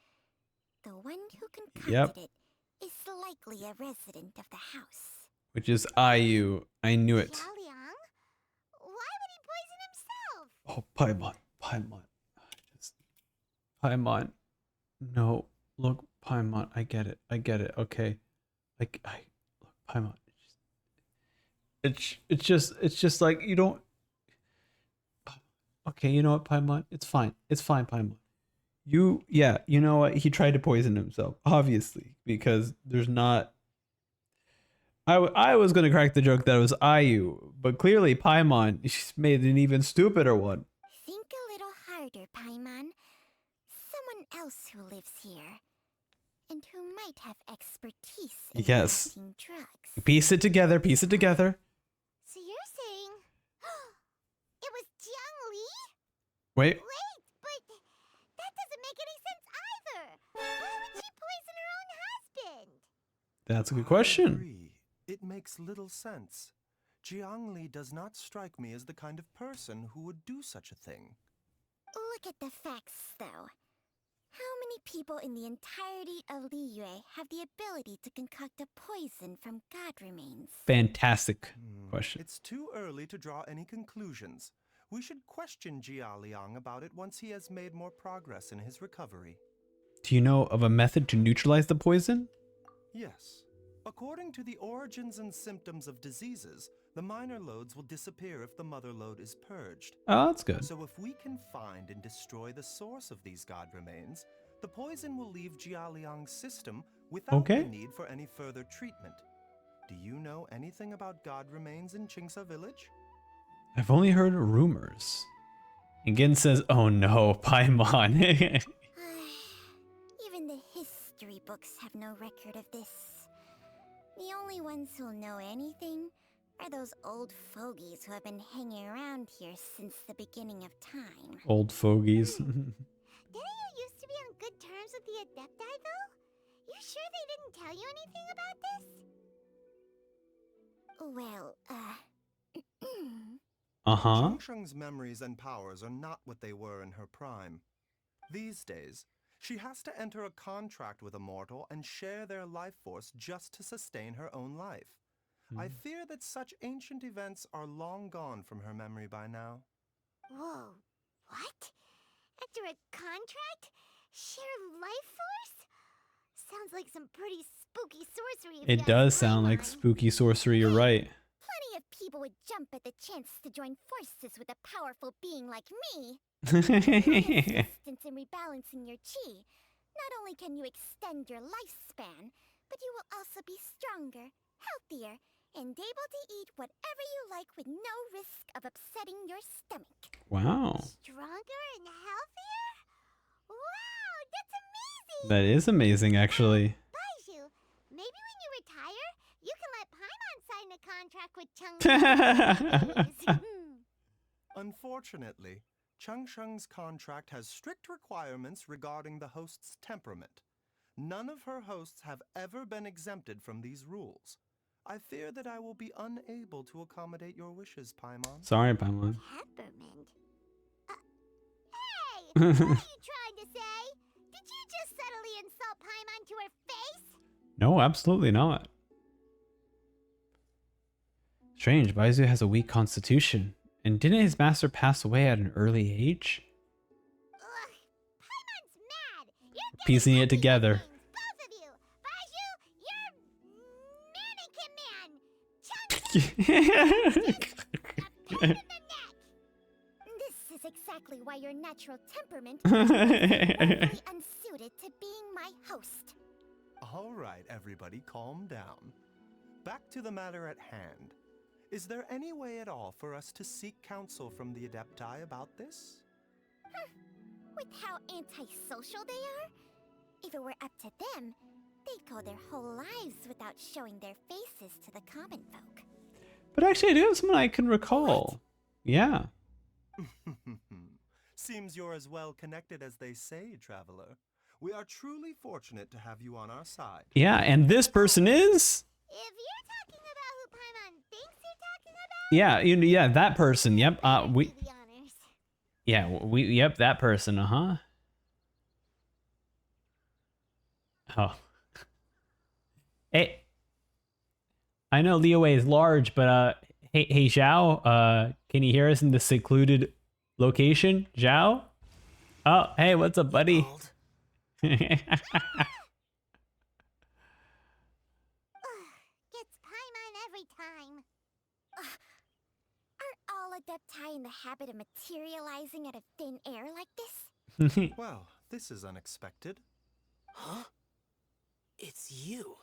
the one who concocted Yep. it is likely a resident of the house. Which is IU. I knew it. Jialiang? Why would he poison himself? Oh, Paimon. Paimon. Just... Paimon. No. Look, Paimon. I get it. I get it. Okay. Look, Paimon. It's just like you don't. Okay, you know what, Paimon? It's fine. It's fine, Paimon. You know what? He tried to poison himself, obviously, because there's not. I was gonna crack the joke that it was IU, but clearly Paimon made an even stupider one. Think a little harder, Paimon. Someone else who lives here, and who might have expertise in Yes. crafting drugs. Piece it together. Piece it together. So you're saying it was Jiang Li? Wait. Wait, but that doesn't make any sense either. Why would she poison her own husband? That's a good I question. agree. It makes little sense. Jiang Li does not strike me as the kind of person who would do such a thing. Look at the facts, though. How many people in the entirety of Liyue have the ability to concoct a poison from god remains? Fantastic question. It's too early to draw any conclusions. We should question Jia Liang about it once he has made more progress in his recovery. Do you know of a method to neutralize the poison? Yes. According to the origins and symptoms of diseases, the minor loads will disappear if the mother load is purged. Oh, that's good. So if we can find and destroy the source of these god remains, the poison will leave Jia Liang's system without Okay. the need for any further treatment. Do you know anything about god remains in Qingsa village? I've only heard rumors. And Gin says, oh no, Paimon. Even the history books have no record of this. The only ones who'll know anything are those old fogies who have been hanging around here since the beginning of time. Old fogies. Didn't you used to be on good terms with the Adepti, though? You sure they didn't tell you anything about this? Well, Uh-huh. Changsheng's memories and powers are not what they were in her prime. These days, she has to enter a contract with a mortal and share their life force just to sustain her own life. I fear that such ancient events are long gone from her memory by now. Whoa, what? After a contract? Share life force? Sounds like some pretty spooky sorcery. if you It ask does sound like Paimon. spooky sorcery, you're right. plenty of people would jump at the chance to join forces with a powerful being like me. Assistance in rebalancing your chi. Not only can you extend your lifespan, but you will also be stronger, healthier, and able to eat whatever you like with no risk of upsetting your stomach. Wow. Stronger and healthier? Wow, that's amazing! That is amazing, actually. Baizhu, maybe when you retire, you can let Paimon sign a contract with Changsheng. Unfortunately, Changsheng's contract has strict requirements regarding the host's temperament. None of her hosts have ever been exempted from these rules. I fear that I will be unable to accommodate your wishes, Paimon. Sorry, Paimon. Peppermint? Hey! What are you trying to say? Did you just subtly insult Paimon to her face? No, absolutely not. Strange, Baizhu has a weak constitution. And didn't his master pass away at an early age? Ugh, Paimon's mad! You're Piecing it getting together. things, both of you! Baizhu, This is exactly why your natural temperament is totally unsuited to being my host. All right, everybody, calm down. Back to the matter at hand. Is there any way at all for us to seek counsel from the Adepti about this? With how antisocial they are, if it were up to them, they'd go their whole lives without showing their faces to the common folk. But actually, I do have someone I can recall. Yeah. Seems you're as well connected as they say, traveler. We are truly fortunate to have you on our side. Yeah, and this person is? If you're talking about who Paimon thinks you're talking about, Yeah, yeah, that person. Yep. do the honors. Yep, that person. Oh. Hey. I know Liyue is large, but hey Zhao, can you hear us in the secluded location? Zhao? Oh, hey, what's up, buddy? Gets Paimon every time. Aren't all Adepti in the habit of materializing out of thin air like this? Well, this is unexpected. Huh? It's you.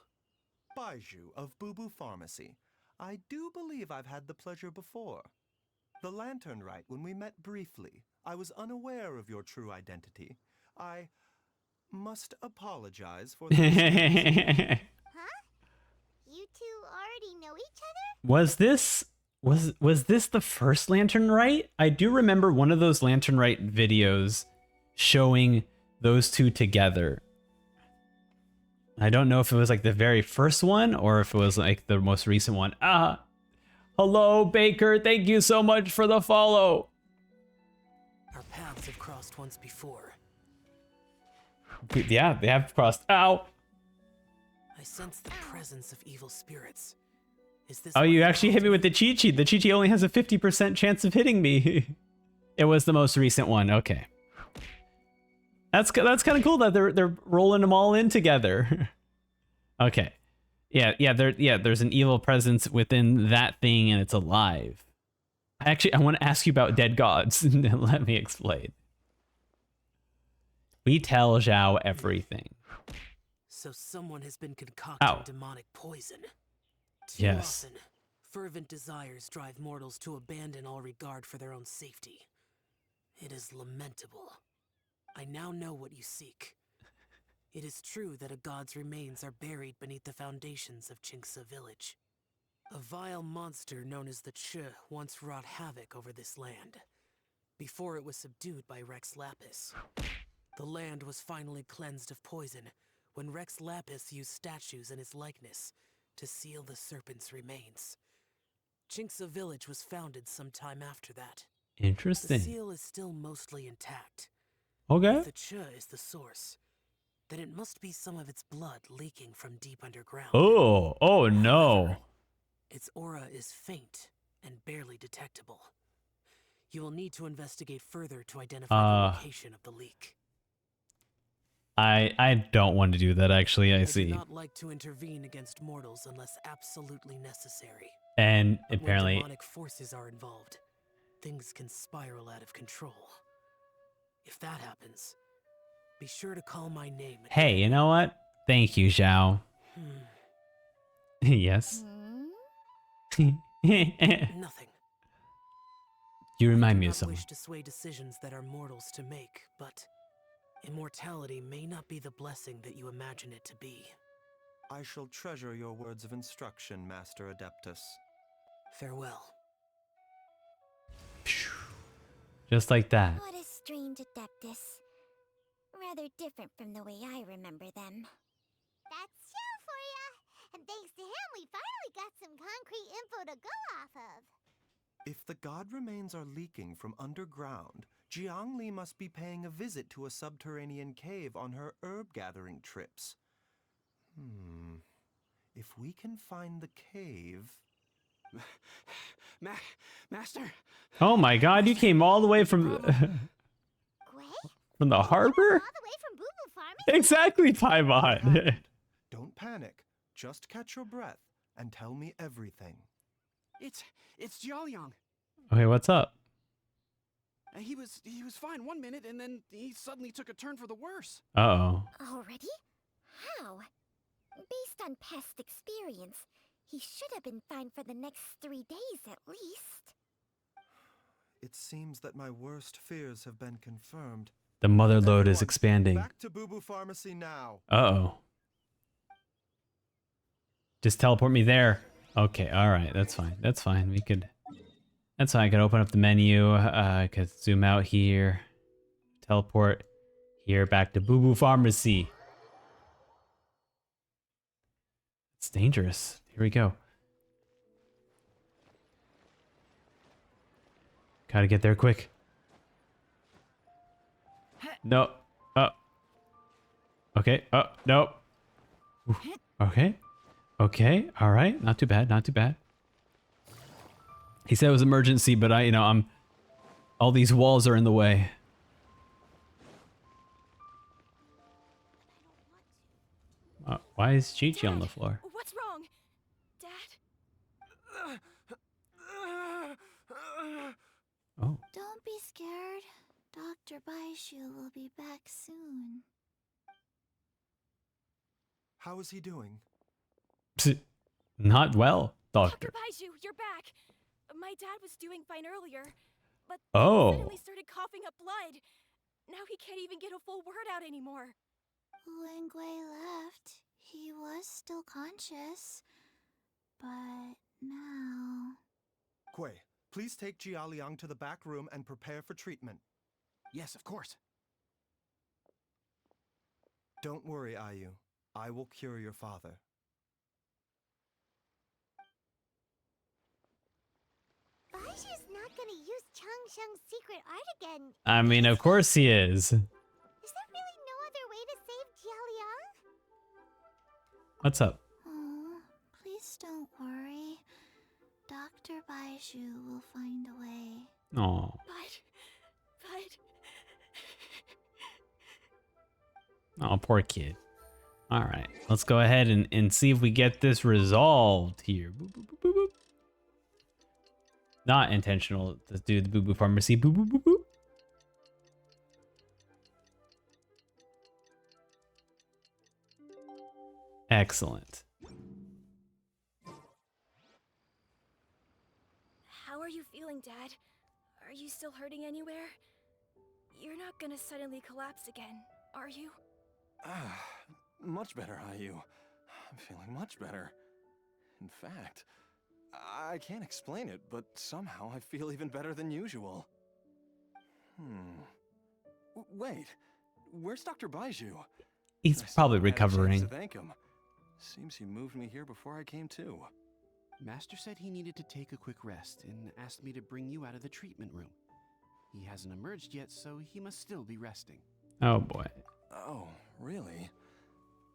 Baizhu of Bubu Pharmacy. I do believe I've had the pleasure before. The Lantern Rite, when we met briefly, I was unaware of your true identity. I must apologize for the Huh? You two already know each other? Was this the first Lantern Rite? I do remember one of those Lantern Rite videos showing those two together. I don't know if it was like the very first one or if it was like the most recent one. Hello, Baker. Thank you so much for the follow. Our paths have crossed once before. Yeah, they have crossed. Ow. I sense the presence of evil spirits. Is this? Oh, you actually hit me with the cheat sheet. The cheat sheet only has a 50% chance of hitting me. It was the most recent one. Okay. That's kind of cool that they're rolling them all in together. Okay. Yeah, there's an evil presence within that thing and it's alive. Actually, I want to ask you about dead gods. Let me explain. We tell Zhao everything. So someone has been concocting Ow. demonic poison. Too Yes. often, fervent desires drive mortals to abandon all regard for their own safety. It is lamentable. I now know what you seek. It is true that a god's remains are buried beneath the foundations of Qingce village. A vile monster known as the Che once wrought havoc over this land, before it was subdued by Rex Lapis. The land was finally cleansed of poison when Rex Lapis used statues in his likeness to seal the serpent's remains. Qingce village was founded some time after that. The Interesting. seal is still mostly intact. Okay. If the Che is the source, then it must be some of its blood leaking from deep underground. Oh no. Its aura is faint and barely detectable. You will need to investigate further to identify the location of the leak. I don't want to do that actually, I I see. do not like to intervene against mortals unless absolutely necessary. And But apparently when demonic forces are involved, things can spiral out of control. If that happens, be sure to call my name. hey, you know what? Thank you, Zhao. Yes. Hmm? Nothing. You I remind do me of not someone. wish to sway decisions that are mortals to make, but immortality may not be the blessing that you imagine it to be. I shall treasure your words of instruction, Master Adeptus. Farewell. Just like that. What a strange Adeptus. Rather different from the way I remember them. That's Shell for ya! And thanks to him, we finally got some concrete info to go off of. If the god remains are leaking from underground, Jiangli must be paying a visit to a subterranean cave on her herb-gathering trips. If we can find the cave... Master? Oh my god, you came all the way from Gwen? from the All harbor? the way from Boo Boo Pharmacy? Exactly, Paimon. Don't panic. Just catch your breath and tell me everything. It's Jiaoliang. Okay, what's up? He was fine one minute, and then he suddenly took a turn for the worse. Uh-oh. Already? How? Based on past experience, he should have been fine for the next 3 days at least. It seems that my worst fears have been confirmed. The mother load is Everyone, expanding. Back to Boo Boo Pharmacy now. Uh-oh. Just teleport me there. Okay, alright, that's fine. That's fine. We could... That's fine. I could open up the menu. I could zoom out here. Teleport here back to Boo Boo Pharmacy. It's dangerous. Here we go. Gotta get there quick. No. Okay. Oh, no. Oof. Okay. Okay. All right. Not too bad. Not too bad. He said it was emergency, but I'm... All these walls are in the way. Why is Chi-Chi on the floor? What's wrong? Dad? Oh. Don't be scared. Dr. Baizhu will be back soon. How is he doing? Not well, doctor. Dr. Baizhu, you're back. My dad was doing fine earlier, but Oh. he suddenly started coughing up blood. Now he can't even get a full word out anymore. When Gui left, he was still conscious. But now... Gui, please take Jiaoliang to the back room and prepare for treatment. Yes, of course. Don't worry, Ayu. I will cure your father. Baizhu's not gonna use Changsheng's secret art again. I mean, of course he is. Is there really no other way to save Jiaoliang? What's up? Oh, please don't worry. Dr. Baizhu will find a way. Oh. But... Oh, poor kid. All right, let's go ahead and see if we get this resolved here. Boop, boop, boop, boop, boop. Not intentional. Let's do the Boo Boo Pharmacy. Boop, boop, boop, boop. Excellent. How are you feeling, Dad? Are you still hurting anywhere? You're not gonna suddenly collapse again, are you? Much better, Ayu. I'm feeling much better. In fact, I can't explain it, but somehow I feel even better than usual. Wait, where's Dr. Baizhu? He's I probably still haven't had a chance recovering. to thank him. Seems he moved me here before I came to. Master said he needed to take a quick rest and asked me to bring you out of the treatment room. He hasn't emerged yet, so he must still be resting. Oh boy. Oh, really?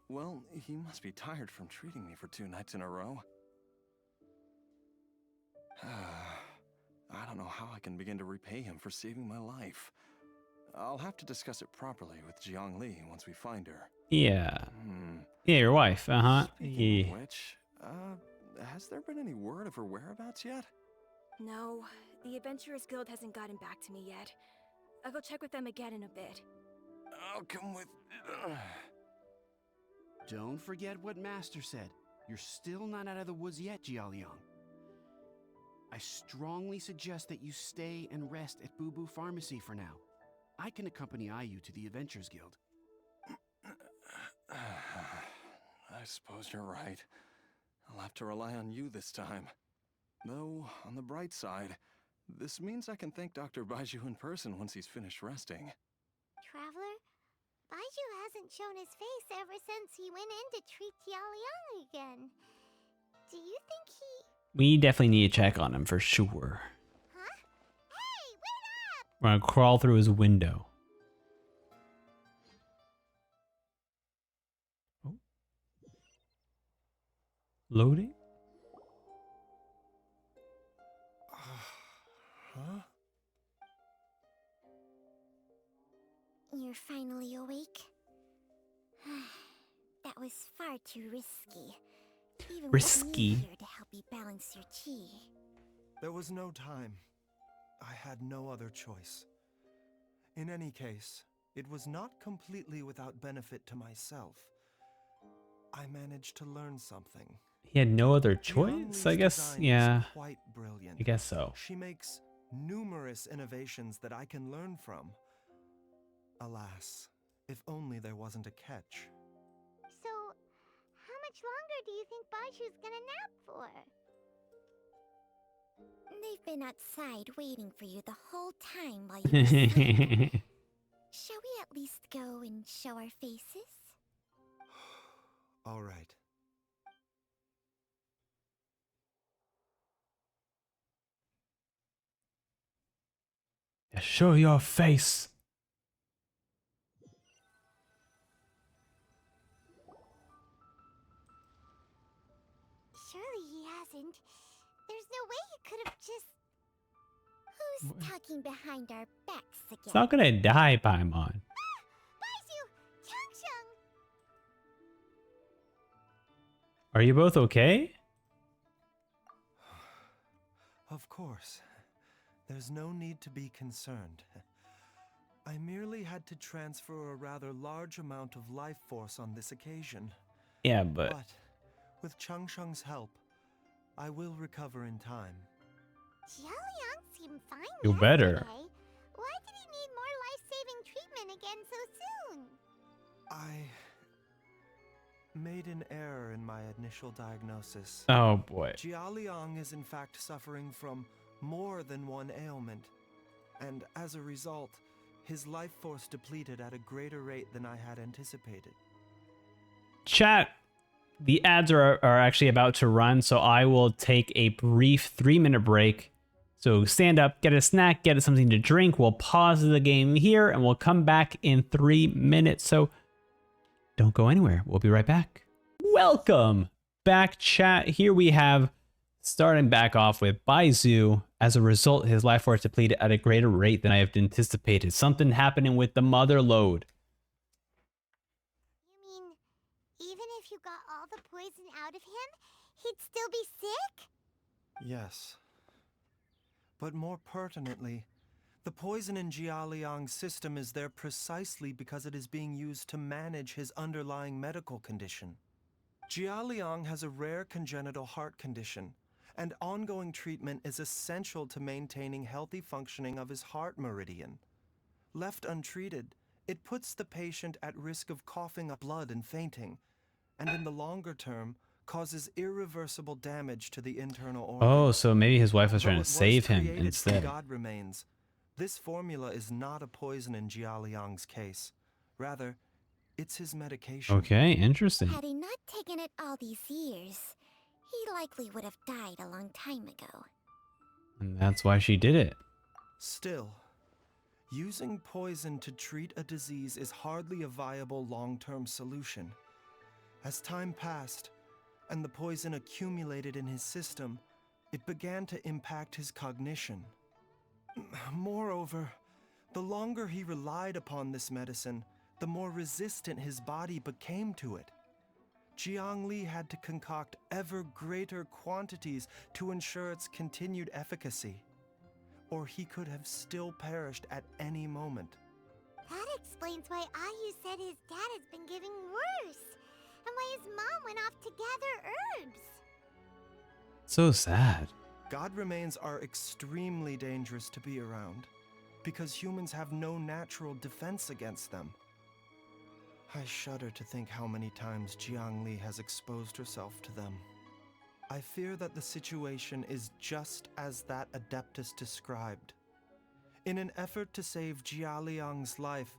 Well, he must be tired from treating me for 2 nights in a row. I don't know how I can begin to repay him for saving my life. I'll have to discuss it properly with Jiang Li once we find her. Yeah. Yeah, your wife. Uh-huh. Speaking Yeah. of which, has there been any word of her whereabouts yet? No, the Adventurers Guild hasn't gotten back to me yet. I'll go check with them again in a bit. I'll come with... Don't forget what Master said. You're still not out of the woods yet, Jiaoliang. I strongly suggest that you stay and rest at Boo Boo Pharmacy for now. I can accompany Ayu to the Adventurers Guild. I suppose you're right. I'll have to rely on you this time. Though, on the bright side, this means I can thank Dr. Baizhu in person once he's finished resting. Traveler, Baizhu hasn't shown his face ever since he went in to treat Jiaoliang again. Do you think he... We definitely need to check on him for sure. Huh? Hey, wait up! We're gonna crawl through his window. Oh. Loading? Huh? You're finally awake? That was far too risky. Even with me Risky? here to help you balance your chi. There was no time. I had no other choice. In any case, it was not completely without benefit to myself. I managed to learn something. He had no other Jiang choice, Li's I guess. design Yeah, is quite brilliant. I guess so. She makes numerous innovations that I can learn from. Alas, if only there wasn't a catch. So, how much longer do you think Baiju's gonna nap for? They've been outside waiting for you the whole time while you were asleep. Shall we at least go and show our faces? All right. Show your face. Surely he hasn't. There's no way he could have just... Who's talking behind our backs again? It's not gonna die, Paimon. Baizhu! Changsheng! Are you both okay? Of course. There's no need to be concerned. I merely had to transfer a rather large amount of life force on this occasion. Yeah, but with Changsheng's help, I will recover in time. Jialiang seemed fine You better. yesterday. Why did he need more life-saving treatment again so soon? I made an error in my initial diagnosis. oh boy. Jialiang is in fact suffering from more than one ailment, and as a result, his life force depleted at a greater rate than I had anticipated. Chat, the ads are actually about to run, so I will take a brief 3-minute break. So stand up, get a snack, get something to drink. We'll pause the game here, and we'll come back in 3 minutes. So don't go anywhere. We'll be right back. Welcome back, chat. Here we have, starting back off with Baizhu. As a result, his life force depleted at a greater rate than I have anticipated. Something happening with the mother load. You mean, even if you got all the poison out of him, he'd still be sick? Yes. But more pertinently, the poison in Jialiang's system is there precisely because it is being used to manage his underlying medical condition. Jialiang has a rare congenital heart condition, and ongoing treatment is essential to maintaining healthy functioning of his heart meridian. Left untreated, it puts the patient at risk of coughing up blood and fainting, and in the longer term, causes irreversible damage to the internal organs. Oh, so maybe his wife was Though trying it to save him created from instead. God remains, this formula is not a poison in Jialiang's case. Rather, it's his medication. Okay, interesting. Had he not taken it all these years, he likely would have died a long time ago. And that's why she did it. Still, using poison to treat a disease is hardly a viable long-term solution. As time passed, and the poison accumulated in his system, it began to impact his cognition. Moreover, the longer he relied upon this medicine, the more resistant his body became to it. Jiang Li had to concoct ever greater quantities to ensure its continued efficacy, or he could have still perished at any moment. That explains why Ayu said his dad has been getting worse, and why his mom went off to gather herbs. So sad. God remains are extremely dangerous to be around, because humans have no natural defense against them. I shudder to think how many times Jiang Li has exposed herself to them. I fear that the situation is just as that Adeptus described. In an effort to save Jialiang's life,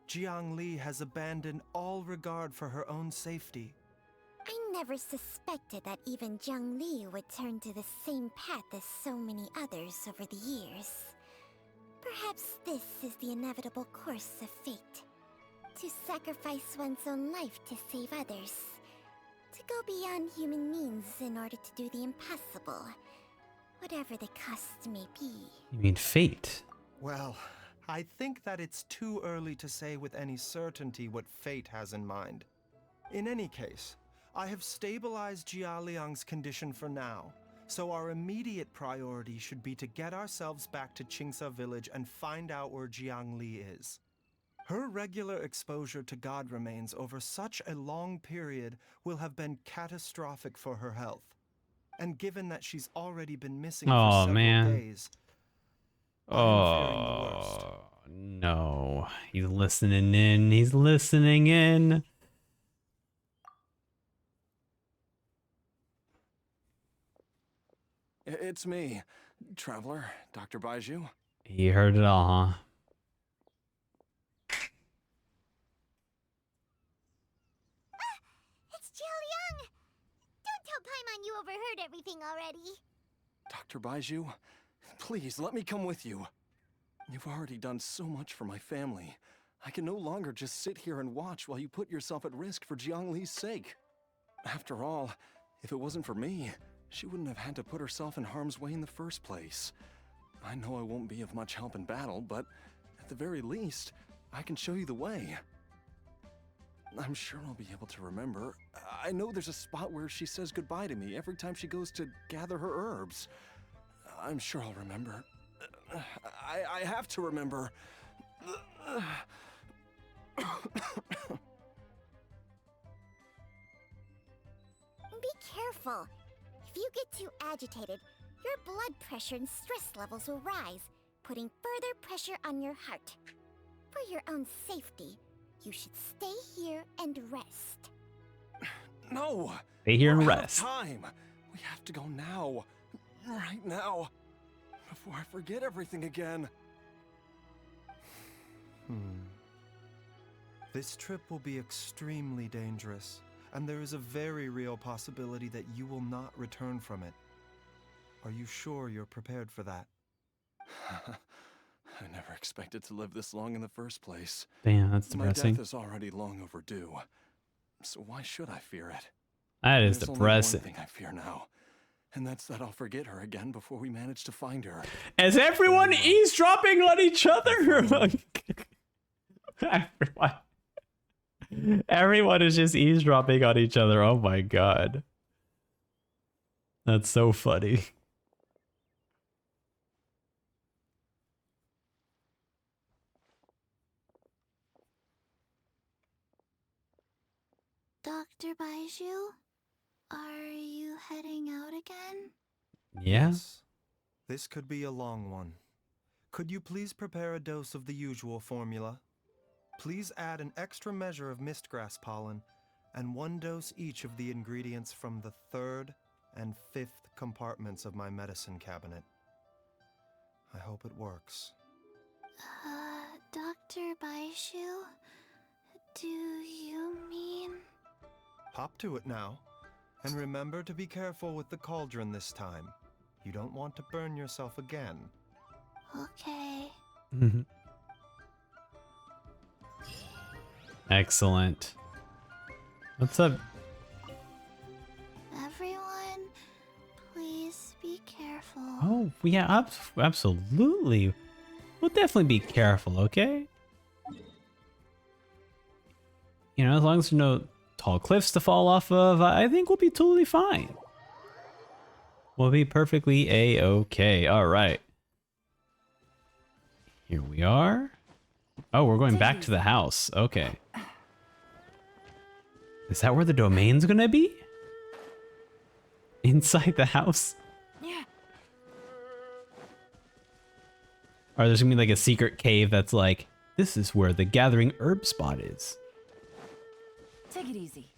Jiang Li has abandoned all regard for her own safety. I never suspected that even Jiang Li would turn to the same path as so many others over the years. Perhaps this is the inevitable course of fate. To sacrifice one's own life to save others. To go beyond human means in order to do the impossible. Whatever the cost may be. You mean fate? Well, I think that it's too early to say with any certainty what fate has in mind. In any case, I have stabilized Jialiang's condition for now, So our immediate priority should be to get ourselves back to Qingsa village and find out where Jiangli is. Her regular exposure to god remains over such a long period will have been catastrophic for her health. And given that she's already been missing for Oh, several man. days, I am fearing the worst. Oh, no. He's listening in. He's listening in. It's me, Traveler, Dr. Baizhu. He heard it all, huh? It's Jialiang! Don't tell Paimon you overheard everything already. Dr. Baizhu, please let me come with you. You've already done so much for my family. I can no longer just sit here and watch while you put yourself at risk for Jiangli's sake. After all, if it wasn't for me, she wouldn't have had to put herself in harm's way in the first place. I know I won't be of much help in battle, but at the very least, I can show you the way. I'm sure I'll be able to remember. I know there's a spot where she says goodbye to me every time she goes to gather her herbs. I'm sure I'll remember. I have to remember. Be careful. If you get too agitated, your blood pressure and stress levels will rise, putting further pressure on your heart. For your own safety, you should stay here and rest. No! Stay here and We're out of rest. time! We have to go now. Right now. Before I forget everything again. This trip will be extremely dangerous, and there is a very real possibility that you will not return from it. Are you sure you're prepared for that? I never expected to live this long in the first place. Damn, that's My depressing. death is already long overdue. So why should I fear it? That is There's depressing. only one thing I fear now, and that's that I'll forget her again before we manage to find her. Is everyone eavesdropping on each other? Everyone is just eavesdropping on each other. Oh my god. That's so funny. Dr. Baizhu, are you heading out again? Yeah. Yes. This could be a long one. Could you please prepare a dose of the usual formula? Please add an extra measure of mistgrass pollen and 1 dose each of the ingredients from the 3rd and 5th compartments of my medicine cabinet. I hope it works. Dr. Baizhu, do you mean... Hop to it now. And remember to be careful with the cauldron this time. You don't want to burn yourself again. Okay. Excellent. What's up? Everyone, please be careful. Oh, yeah, absolutely. We'll definitely be careful, okay? You know, as long as there's no tall cliffs to fall off of, I think we'll be totally fine. We'll be perfectly A-okay. All right. Here we are. Oh, we're going back to the house. Okay. Is that where the domain's gonna be? Inside the house? Or there's gonna be like a secret cave that's like, this is where the gathering herb spot is. Take it easy.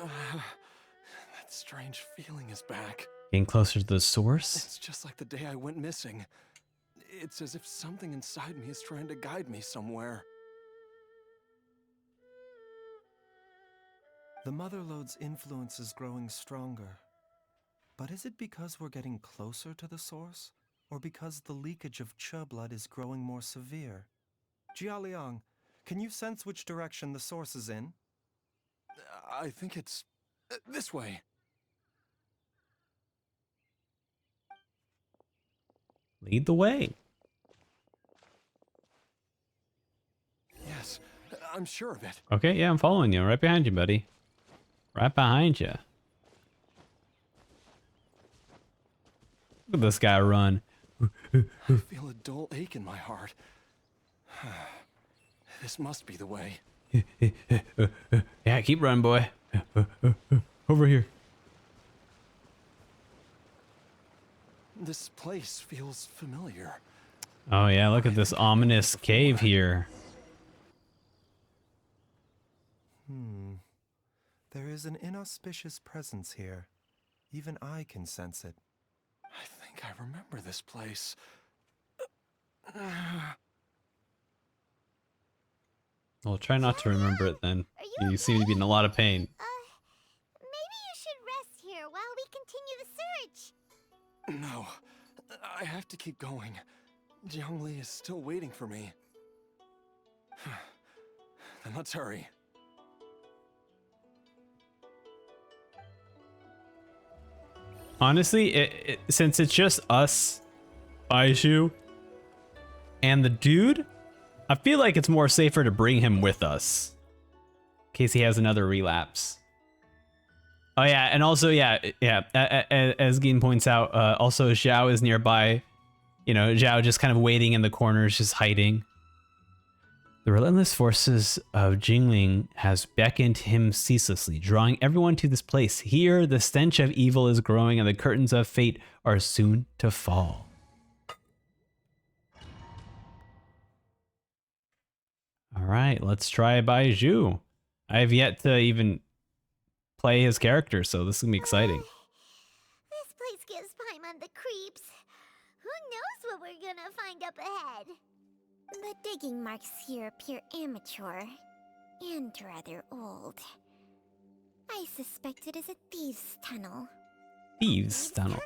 That strange feeling is back. Getting closer to the source? It's just like the day I went missing. It's as if something inside me is trying to guide me somewhere. The Motherlode's influence is growing stronger. But is it because we're getting closer to the source? Or because the leakage of Che blood is growing more severe? Jialiang, can you sense which direction the source is in? I think it's this way. Lead the way. I'm sure of it. Okay, yeah, I'm following you. Right behind you, buddy. Right behind you. Look at this guy run. I feel a dull ache in my heart. This must be the way. Yeah, keep running, boy. Over here. This place feels familiar. Oh yeah, look at this ominous cave here. There is an inauspicious presence here. Even I can sense it. I think I remember this place. Well, try not to remember it then. Are You seem to be in a lot of pain. Maybe you should rest here while we continue the search. No, I have to keep going. Jiangli is still waiting for me. Then let's hurry. Honestly, since it's just us, Baizhu, and the dude, I feel like it's more safer to bring him with us. In case he has another relapse. Oh yeah, and also, as Gin points out, also Zhao is nearby. You know, Zhao just kind of waiting in the corners, just hiding. The relentless forces of Jingling has beckoned him ceaselessly, drawing everyone to this place. Here, the stench of evil is growing and the curtains of fate are soon to fall. All right, let's try Baizhu. I have yet to even play his character, so this is gonna be exciting. This place gives Paimon the creeps. Who knows what we're gonna find up ahead? The digging marks here appear amateur and rather old. I suspect it is a thieves' tunnel. Thieves' tunnel.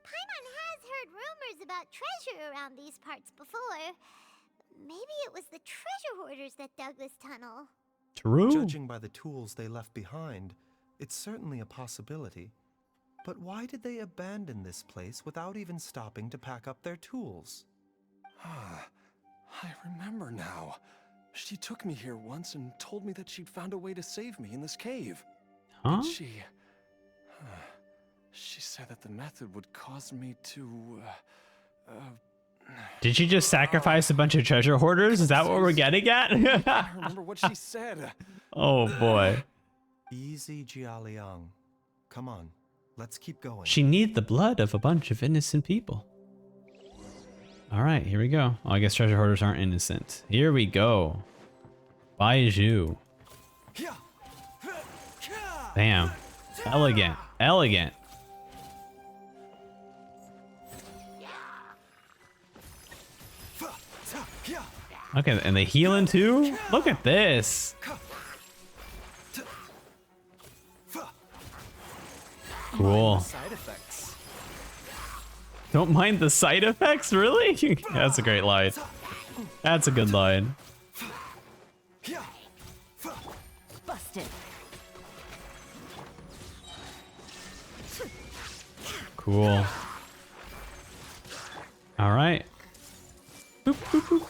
Paimon has heard rumors about treasure around these parts before. Maybe it was the treasure hoarders that dug this tunnel. True. Judging by the tools they left behind, it's certainly a possibility. But why did they abandon this place without even stopping to pack up their tools? I remember now. She took me here once and told me that she'd found a way to save me in this cave. Huh? But she said that the method would cause me to, Did she just sacrifice a bunch of treasure hoarders? Is that what we're getting at? I remember what she said. Oh boy. Easy, Jialiang. Come on, let's keep going. She needs the blood of a bunch of innocent people. All right, here we go. Oh, I guess treasure hoarders aren't innocent. Here we go. Baizhu. Bam. Elegant. Elegant. Okay, and they healing too? Look at this. Cool. Side effects. Don't mind the side effects, really? That's a great line. That's a good line. Busted. Cool. All right. Boop, boop, boop.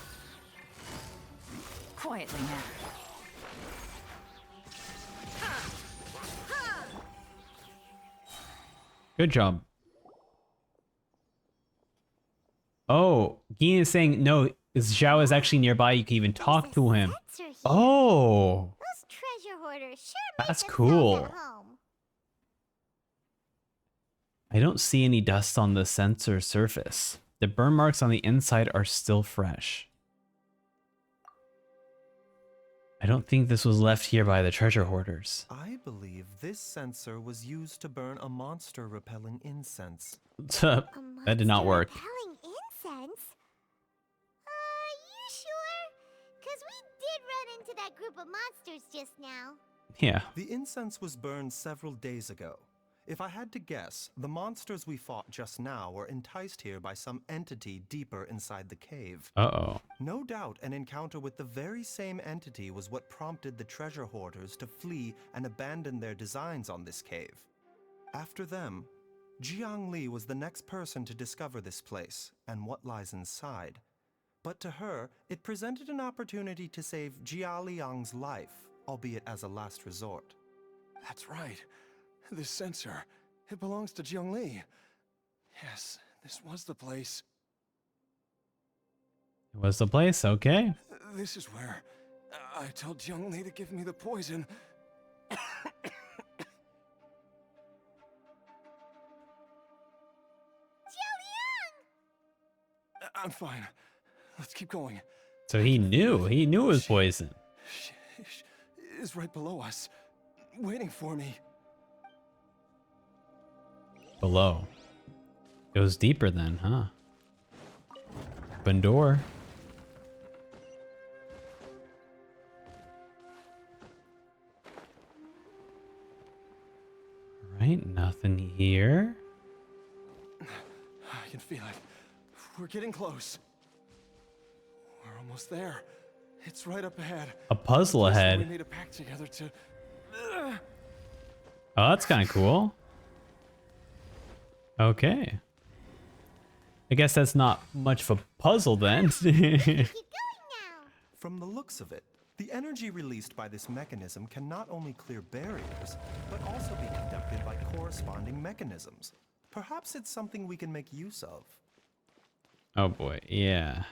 Quietly now. Good job. Oh, Gin is saying no. Zhao is actually nearby. You can even talk to him. Oh, Those treasure hoarders sure that's make cool. themselves at home. I don't see any dust on the sensor surface. The burn marks on the inside are still fresh. I don't think this was left here by the treasure hoarders. I believe this sensor was used to burn a monster repelling incense. That did not work. Repelling incense? You sure? Because we did run into that group of monsters just now. Yeah. The incense was burned several days ago. If I had to guess, the monsters we fought just now were enticed here by some entity deeper inside the cave. Uh-oh. No doubt an encounter with the very same entity was what prompted the treasure hoarders to flee and abandon their designs on this cave. After them, Jiangli was the next person to discover this place and what lies inside. But to her, it presented an opportunity to save Jia Liang's life, albeit as a last resort. That's right. This sensor, it belongs to Zhongli. Yes, this was the place. What's the place? Okay. This is where I told Zhongli to give me the poison. I'm fine. Let's keep going. So he knew it was poison. She is right below us, waiting for me. Below. Goes deeper then, huh? Open door. Alright, nothing here. I can feel it. We're getting close. We're almost there. It's right up ahead. A puzzle We ahead. made a pact together to. Oh, that's kind of cool. Okay. I guess that's not much of a puzzle then. Keep going now. From the looks of it, the energy released by this mechanism can not only clear barriers, but also be conducted by corresponding mechanisms. Perhaps it's something we can make use of. Oh boy, yeah.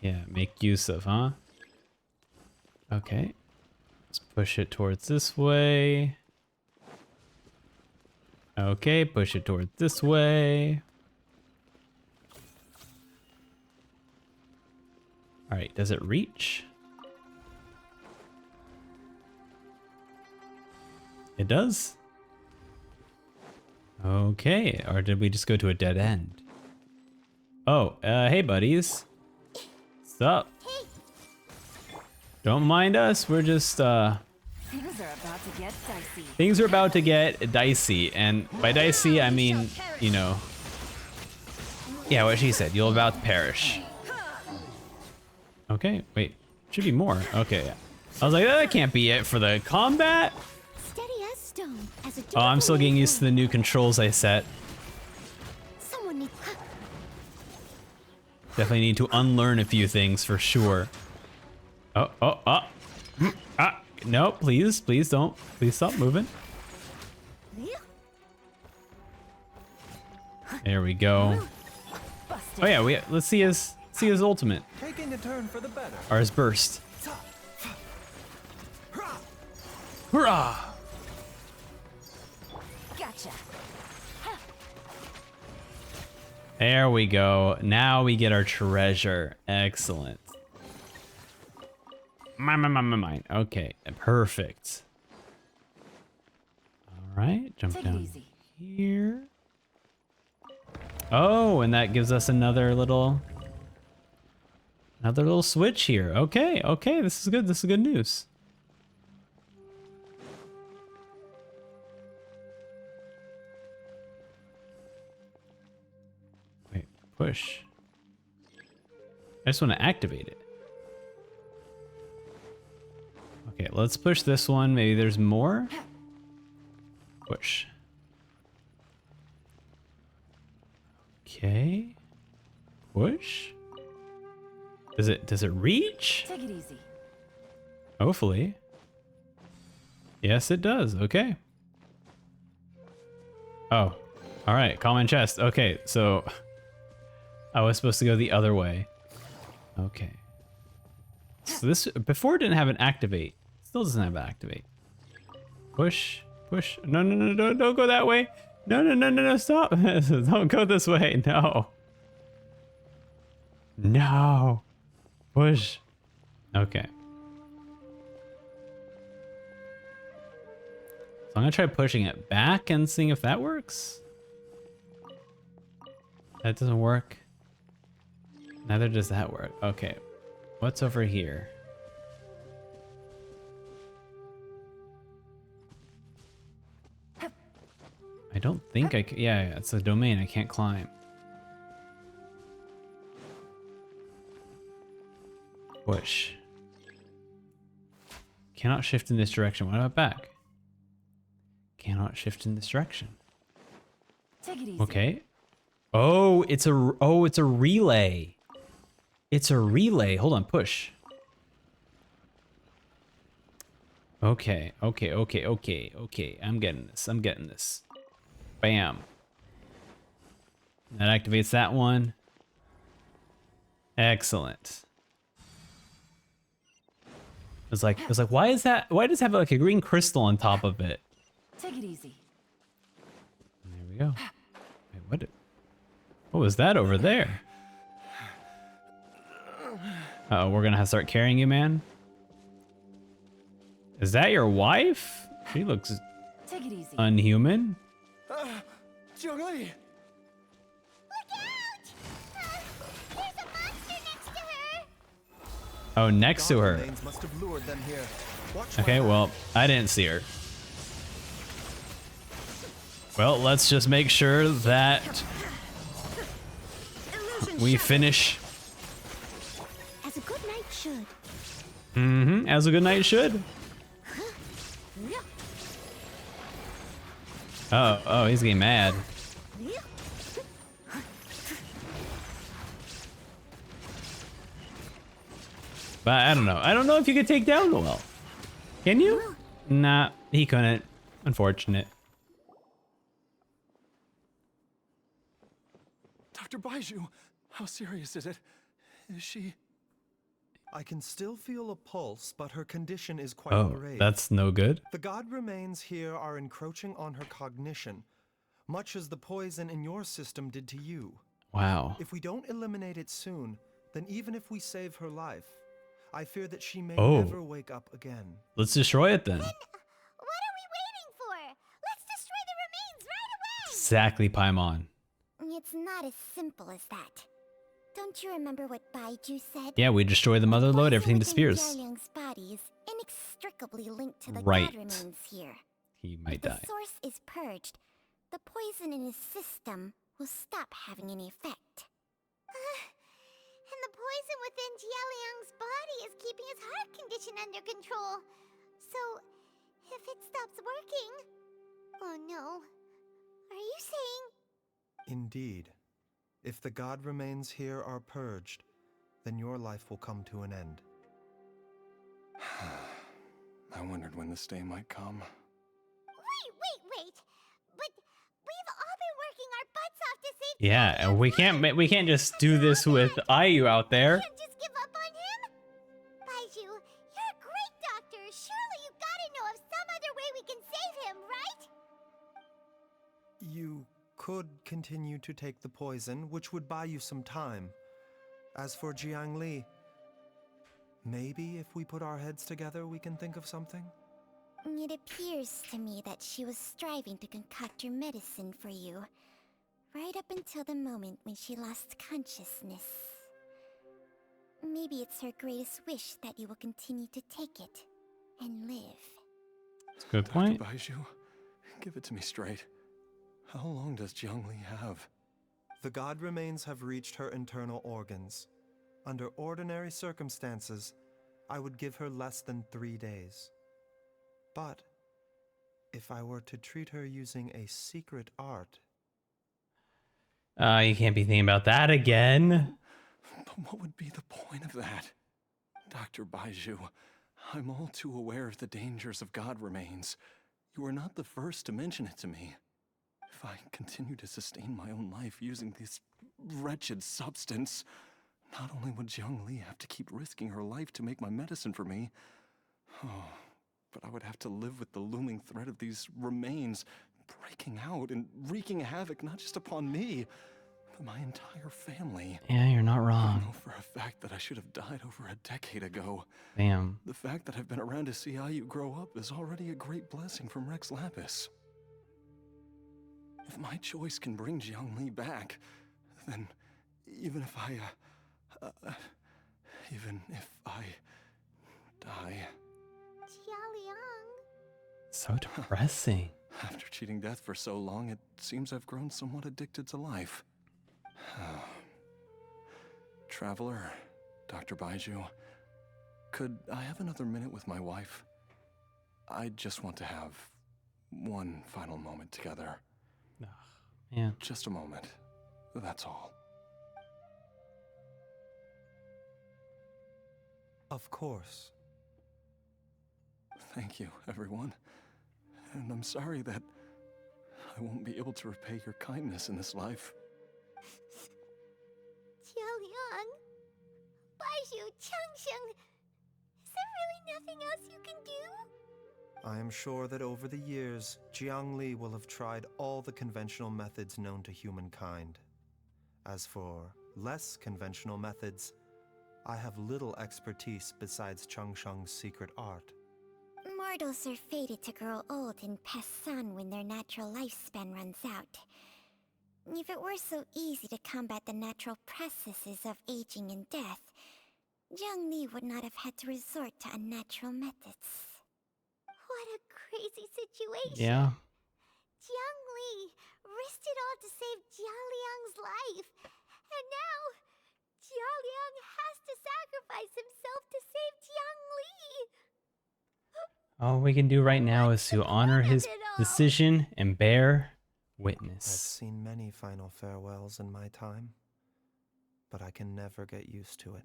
Yeah, make use of, huh? Okay. Let's push it towards this way. Okay, push it towards this way. Alright, does it reach? It does? Okay, or did we just go to a dead end? Oh, hey buddies. What's up? Hey, Don't mind us, we're just, Things are about to get dicey. things are about to get dicey, and by dicey, I mean, you know. Yeah, what she said, you'll about to perish. Okay, wait, should be more. Okay, I was like, that can't be it for the combat. steady as stone. As a Oh, I'm still getting used to the new controls I set. Someone needs. Definitely need to unlearn a few things for sure. No, please don't. Please stop moving. There we go. Oh yeah, let's see his ultimate Taking a turn for the better. or his burst. Hurrah! Gotcha. There we go. Now we get our treasure. Excellent. Mine. Okay, perfect. All right, jump Take it down easy. here. Oh, and that gives us another little switch here. Okay, this is good. This is good news. Wait, push. I just want to activate it. Okay, let's push this one. Maybe there's more. Push. Okay. Push. Does it reach? Take it easy. Hopefully. Yes, it does. Okay. Oh. All right. Common chest. Okay, so I was supposed to go the other way. Okay. So this before it didn't have an activate. Still doesn't have an activate. Push. No, don't go that way. No, stop. Don't go this way. No. Push. Okay. So I'm gonna try pushing it back and seeing if that works. That doesn't work. Neither does that work. Okay. What's over here? I don't think I can. Yeah, it's a domain. I can't climb. Push. Cannot shift in this direction. What about back? Cannot shift in this direction. Take it easy. Okay. Oh, it's a relay. It's a relay. Hold on, push. Okay. I'm getting this. Bam. That activates that one. Excellent. It's like, why is that? Why does it have like a green crystal on top of it? Take it easy. There we go. Wait, what was that over there? Uh-oh, we're gonna have to start carrying you, man. Is that your wife? She looks Take it easy. unhuman. Jiangli! Look out! There's a monster next to her! Oh, next to her. Remains must have lured them here. Watch Okay, my well, I didn't see her. Well, let's just make sure that we finish. As a good knight should. As a good knight should. Oh, he's getting mad. But I don't know. I don't know if you could take down the well. Can you? Nah, he couldn't. Unfortunate. Dr. Baizhu, how serious is it? Is she... I can still feel a pulse, but her condition is quite Oh, grave. that's no good. The god remains here are encroaching on her cognition, much as the poison in your system did to you. Wow. If we don't eliminate it soon, then even if we save her life, I fear that she may Oh. never wake up again. Let's destroy it then. What are we waiting for? Let's destroy the remains right away! Exactly, Paimon. It's not as simple as that. Don't you remember what Baizhu said? Yeah, we destroy the mother lode, Poison everything within disappears. Jiaoliang's body is inextricably linked to the Right. god remains here. He might If the die. source is purged, the poison in his system will stop having any effect. And the poison within Jiaoliang's body is keeping his heart condition under control. So, if it stops working... Oh no. Are you saying... Indeed. If the god remains here are purged, then your life will come to an end. I wondered when this day might come. Wait! But we've all been working our butts off to save... Yeah, and we can't just do this with Ayu out there. Can't just give up on him? Baizhu, you're a great doctor. Surely you gotta know of some other way we can save him, right? You could continue to take the poison, which would buy you some time. As for Jiangli, maybe if we put our heads together, we can think of something? It appears to me that she was striving to concoct your medicine for you, right up until the moment when she lost consciousness. Maybe it's her greatest wish that you will continue to take it and live. That's a good point. Dr. Baizhu, give it to me straight. How long does Jiangli have? The god remains have reached her internal organs. Under ordinary circumstances, I would give her less than 3 days. But if I were to treat her using a secret art... You can't be thinking about that again. But what would be the point of that? Dr. Baizhu, I'm all too aware of the dangers of god remains. You are not the first to mention it to me. If I continue to sustain my own life using this wretched substance, not only would Jiangli have to keep risking her life to make my medicine for me, but I would have to live with the looming threat of these remains breaking out and wreaking havoc not just upon me, but my entire family. Yeah, you're not I wrong. know for a fact that I should have died over a decade ago. Damn. The fact that I've been around to see Ayu grow up is already a great blessing from Rex Lapis. If my choice can bring Jiangli back, then even if I die... Jiaoliang. So depressing. After cheating death for so long, it seems I've grown somewhat addicted to life. Traveler, Dr. Baizhu, could I have another minute with my wife? I just want to have one final moment together. Yeah. Just a moment. That's all. Of course. Thank you, everyone. And I'm sorry that I won't be able to repay your kindness in this life. Jialiang, Baizhu, Changsheng, is there really nothing else you can do? I am sure that over the years, Jiangli will have tried all the conventional methods known to humankind. As for less conventional methods, I have little expertise besides Changsheng's secret art. Mortals are fated to grow old and pass on when their natural lifespan runs out. If it were so easy to combat the natural processes of aging and death, Jiangli would not have had to resort to unnatural methods. What a crazy situation! Yeah. Jiangli risked it all to save Jialiang's life, and now Jialiang has to sacrifice himself to save Jiangli! All we can do right now is to honor his decision and bear I've witness. seen many final farewells in my time, but I can never get used to it.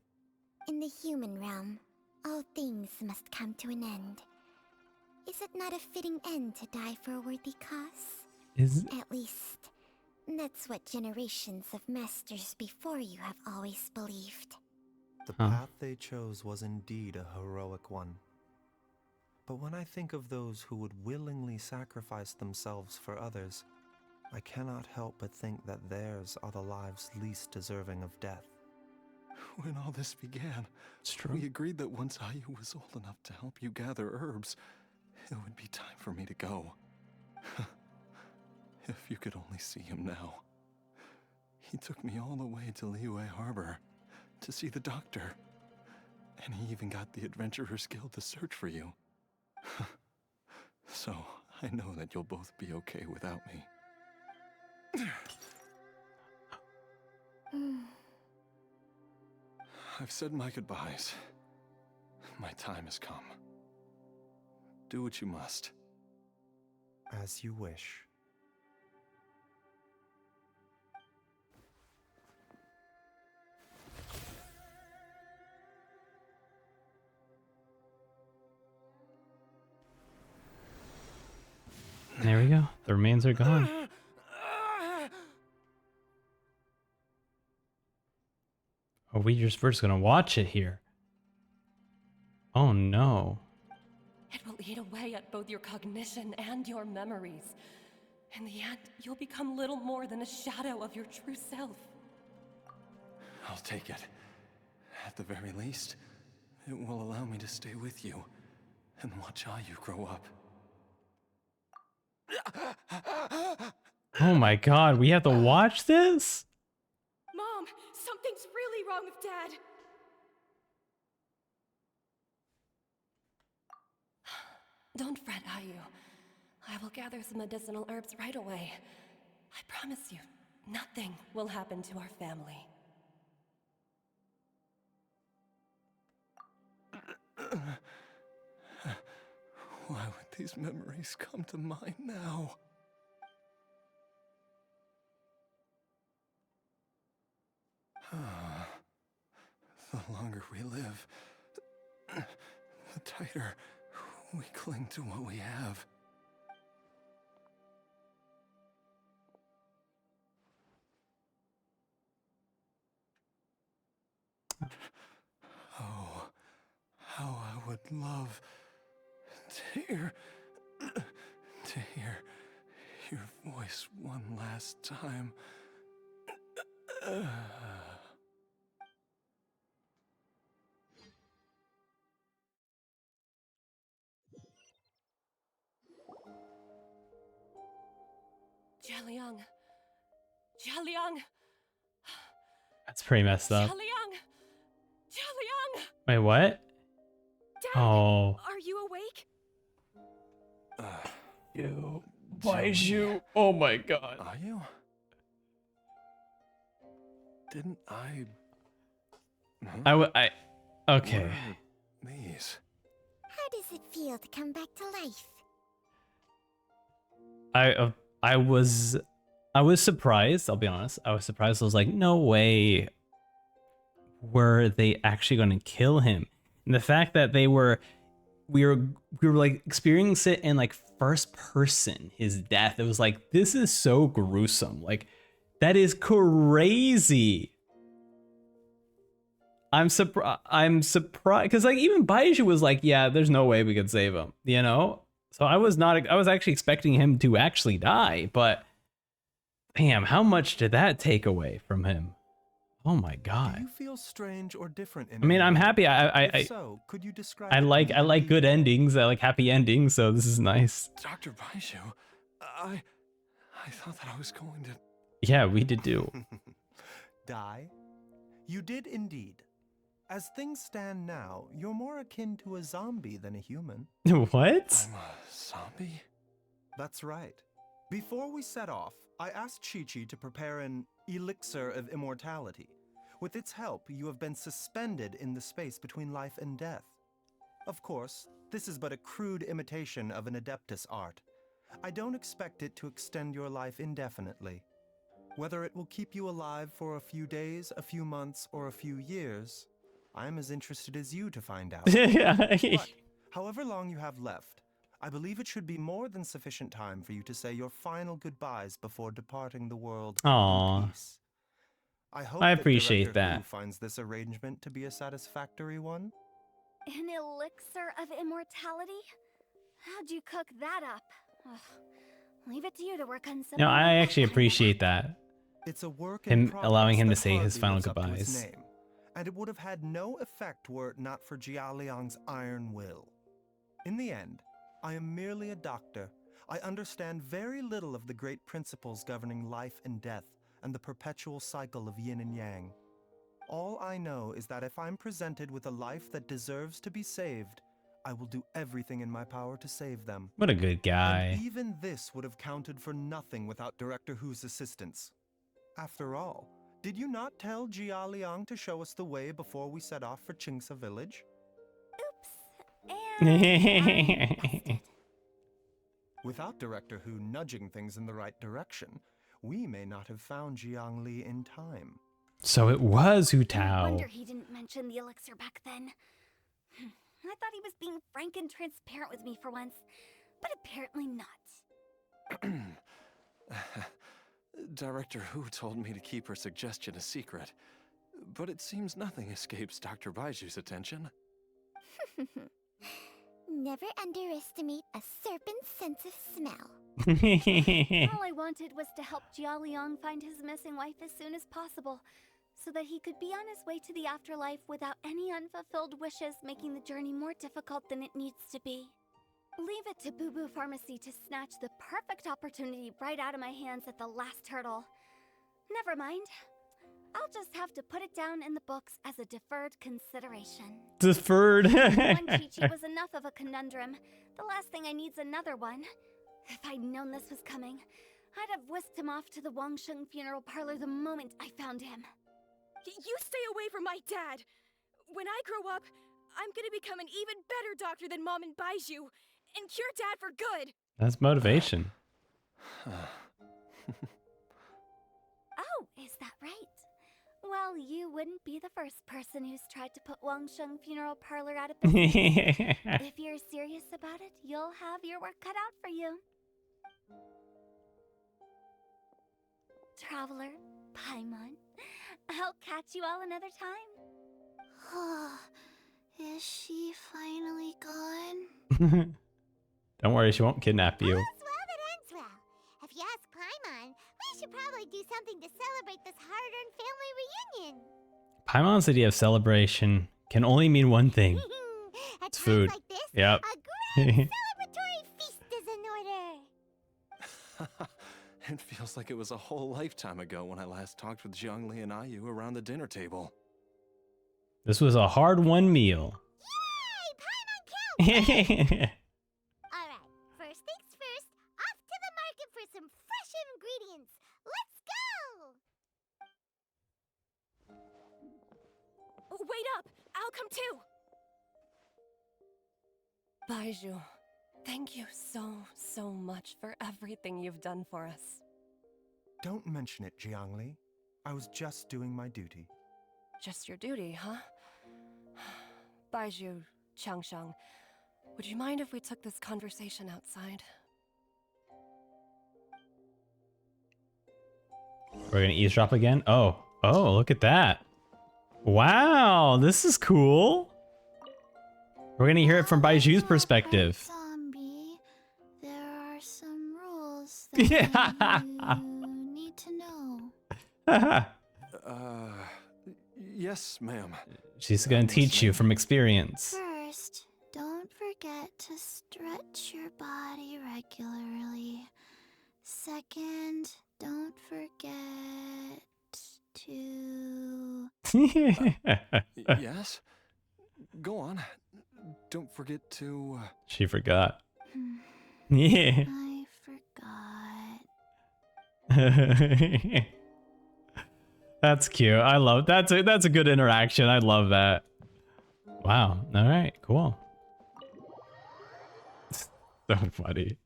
In the human realm, all things must come to an end. Is it not a fitting end to die for a worthy cause? Is At least, that's what generations of masters before you have always believed. The Huh. path they chose was indeed a heroic one. But when I think of those who would willingly sacrifice themselves for others, I cannot help but think that theirs are the lives least deserving of death. When all this began, it's true. we agreed that once Ayu was old enough to help you gather herbs, it would be time for me to go. If you could only see him now. He took me all the way to Liyue Harbor to see the doctor. And he even got the Adventurers Guild to search for you. So, I know that you'll both be okay without me. I've said my goodbyes. My time has come. Do what you must. As you wish. There we go. The remains are gone. Are we just first gonna watch it here? Oh no. It will eat away at both your cognition and your memories. In the end, you'll become little more than a shadow of your true self. I'll take it. At the very least, it will allow me to stay with you and watch Ayu grow up. Oh my god, we have to watch this? Mom, something's really wrong with Dad. Don't fret, Ayu. I will gather some medicinal herbs right away. I promise you, nothing will happen to our family. Why would these memories come to mind now? The longer we live, the tighter we cling to what we have. Oh, how I would love to hear your voice one last time. Jialiang! Jialiang! That's pretty messed up. Jialiang! Jialiang! Wait, what? Dad, Oh. are you awake? Yo, Baizhu. Oh my god. Are you? Didn't I? Okay. What are these? How does it feel to come back to life? I was surprised, I'll be honest. I was surprised. I was like, no way were they actually going to kill him. And the fact that we were like experiencing it in like first person, his death. It was like, this is so gruesome. Like, that is crazy. I'm surprised because like even Baizhu was like, yeah, there's no way we could save him, you know? So I was actually expecting him to actually die, but damn, how much did that take away from him? Oh my god. Do you feel strange or different in I mean, any I'm way? happy. If so, could you describe I it like in good detail? endings. I like happy endings, so this is nice. Dr. Baizhu, I thought that I was going to... Yeah, we did do. Die? You did indeed. As things stand now, you're more akin to a zombie than a human. What? I'm a zombie? That's right. Before we set off, I asked Chi-Chi to prepare an elixir of immortality. With its help, you have been suspended in the space between life and death. Of course, this is but a crude imitation of an Adeptus art. I don't expect it to extend your life indefinitely. Whether it will keep you alive for a few days, a few months, or a few years, I'm as interested as you to find out. But, however long you have left, I believe it should be more than sufficient time for you to say your final goodbyes before departing the world Aw. in peace. I hope I that appreciate Director that. Who finds this arrangement to be a satisfactory one. An elixir of immortality? How'd you cook that up? Ugh. Leave it to you to work on something. No, I like actually that. appreciate that. It's a work in Him allowing him to progress say that his final hardly lives up to its goodbyes. name, and it would have had no effect were it not for Jia Liang's iron will. In the end, I am merely a doctor. I understand very little of the great principles governing life and death and the perpetual cycle of yin and yang. All I know is that if I'm presented with a life that deserves to be saved, I will do everything in my power to save them. What a good guy. And even this would have counted for nothing without Director Who's assistance. After all, did you not tell Jia Liang to show us the way before we set off for Qingsa village? Oops. And I'm busted. Without Director Who nudging things in the right direction, we may not have found Jiang Li in time. So it was Hu No Tao. wonder he didn't mention the elixir back then. I thought he was being frank and transparent with me for once, but apparently not. Director Who told me to keep her suggestion a secret, but it seems nothing escapes Dr. Baiju's attention. Never underestimate a serpent's sense of smell. All I wanted was to help Jia Liang find his missing wife as soon as possible, so that he could be on his way to the afterlife without any unfulfilled wishes making the journey more difficult than it needs to be. Leave it to Boo Boo Pharmacy to snatch the perfect opportunity right out of my hands at the last hurdle. Never mind. I'll just have to put it down in the books as a deferred consideration. Deferred. One Chi-Chi was enough of a conundrum. The last thing I need's another one. If I'd known this was coming, I'd have whisked him off to the Wangsheng funeral parlor the moment I found him. You stay away from my dad! When I grow up, I'm gonna become an even better doctor than Mom and Baizhu, and cure Dad for good! That's motivation. Oh, is that right? Well, you wouldn't be the first person who's tried to put Wangsheng funeral parlor out of business. If you're serious about it, you'll have your work cut out for you. Traveler, Paimon, I'll catch you all another time. Is she finally gone? Don't worry, she won't kidnap you. All's well that ends well. If you ask Paimon, we should probably do something to celebrate this hard-earned family reunion. Paimon's idea of celebration can only mean one thing. At It's times food. like this, Yep. a grand celebratory feast is in order. It feels like it was a whole lifetime ago when I last talked with Zhongli and Ayu around the dinner table. This was a hard-won meal. Yay! Paimon count! Alright, first things first, off to the market for some fresh ingredients. Let's go! Wait up! I'll come too! Baizhu, thank you so much for everything you've done for us. Don't mention it, Jiangli. I was just doing my duty. Just your duty, huh? Baizhu, Changsheng, would you mind if we took this conversation outside? We're gonna eavesdrop again? Oh, look at that. Wow, this is cool. We're gonna hear it from Baiju's perspective. Zombie, there are some rules that you need to know. Yes, ma'am. She's gonna teach you from experience. First, don't forget to stretch your body regularly. Second, don't forget to... Yes? Go on. Don't forget to... She forgot. Yeah. I forgot. That's cute. I love that's a good interaction. I love that. Wow. All right. Cool. So funny.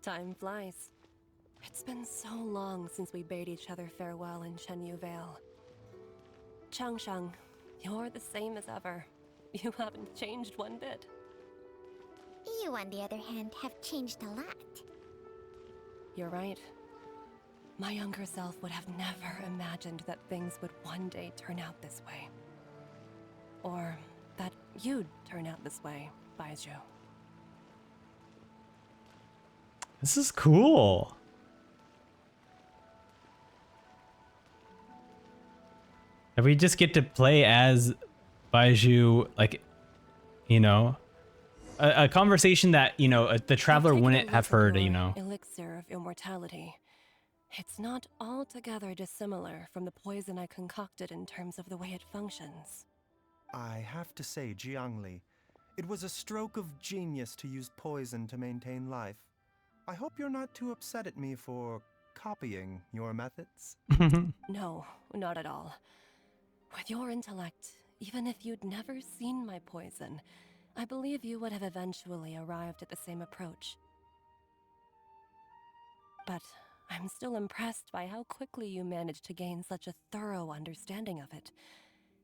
Time flies. It's been so long since we bade each other farewell in Chenyu Vale. Changsheng, you're the same as ever. You haven't changed one bit. You, on the other hand, have changed a lot. You're right. My younger self would have never imagined that things would one day turn out this way. Or that you'd turn out this way, Baizhu. This is cool. And we just get to play as Baizhu, like, you know, a conversation that, you know, the traveler wouldn't have heard, you know. Elixir of immortality. It's not altogether dissimilar from the poison I concocted in terms of the way it functions. I have to say, Jiangli, it was a stroke of genius to use poison to maintain life. I hope you're not too upset at me for copying your methods. No, not at all. With your intellect, even if you'd never seen my poison, I believe you would have eventually arrived at the same approach. But I'm still impressed by how quickly you managed to gain such a thorough understanding of it.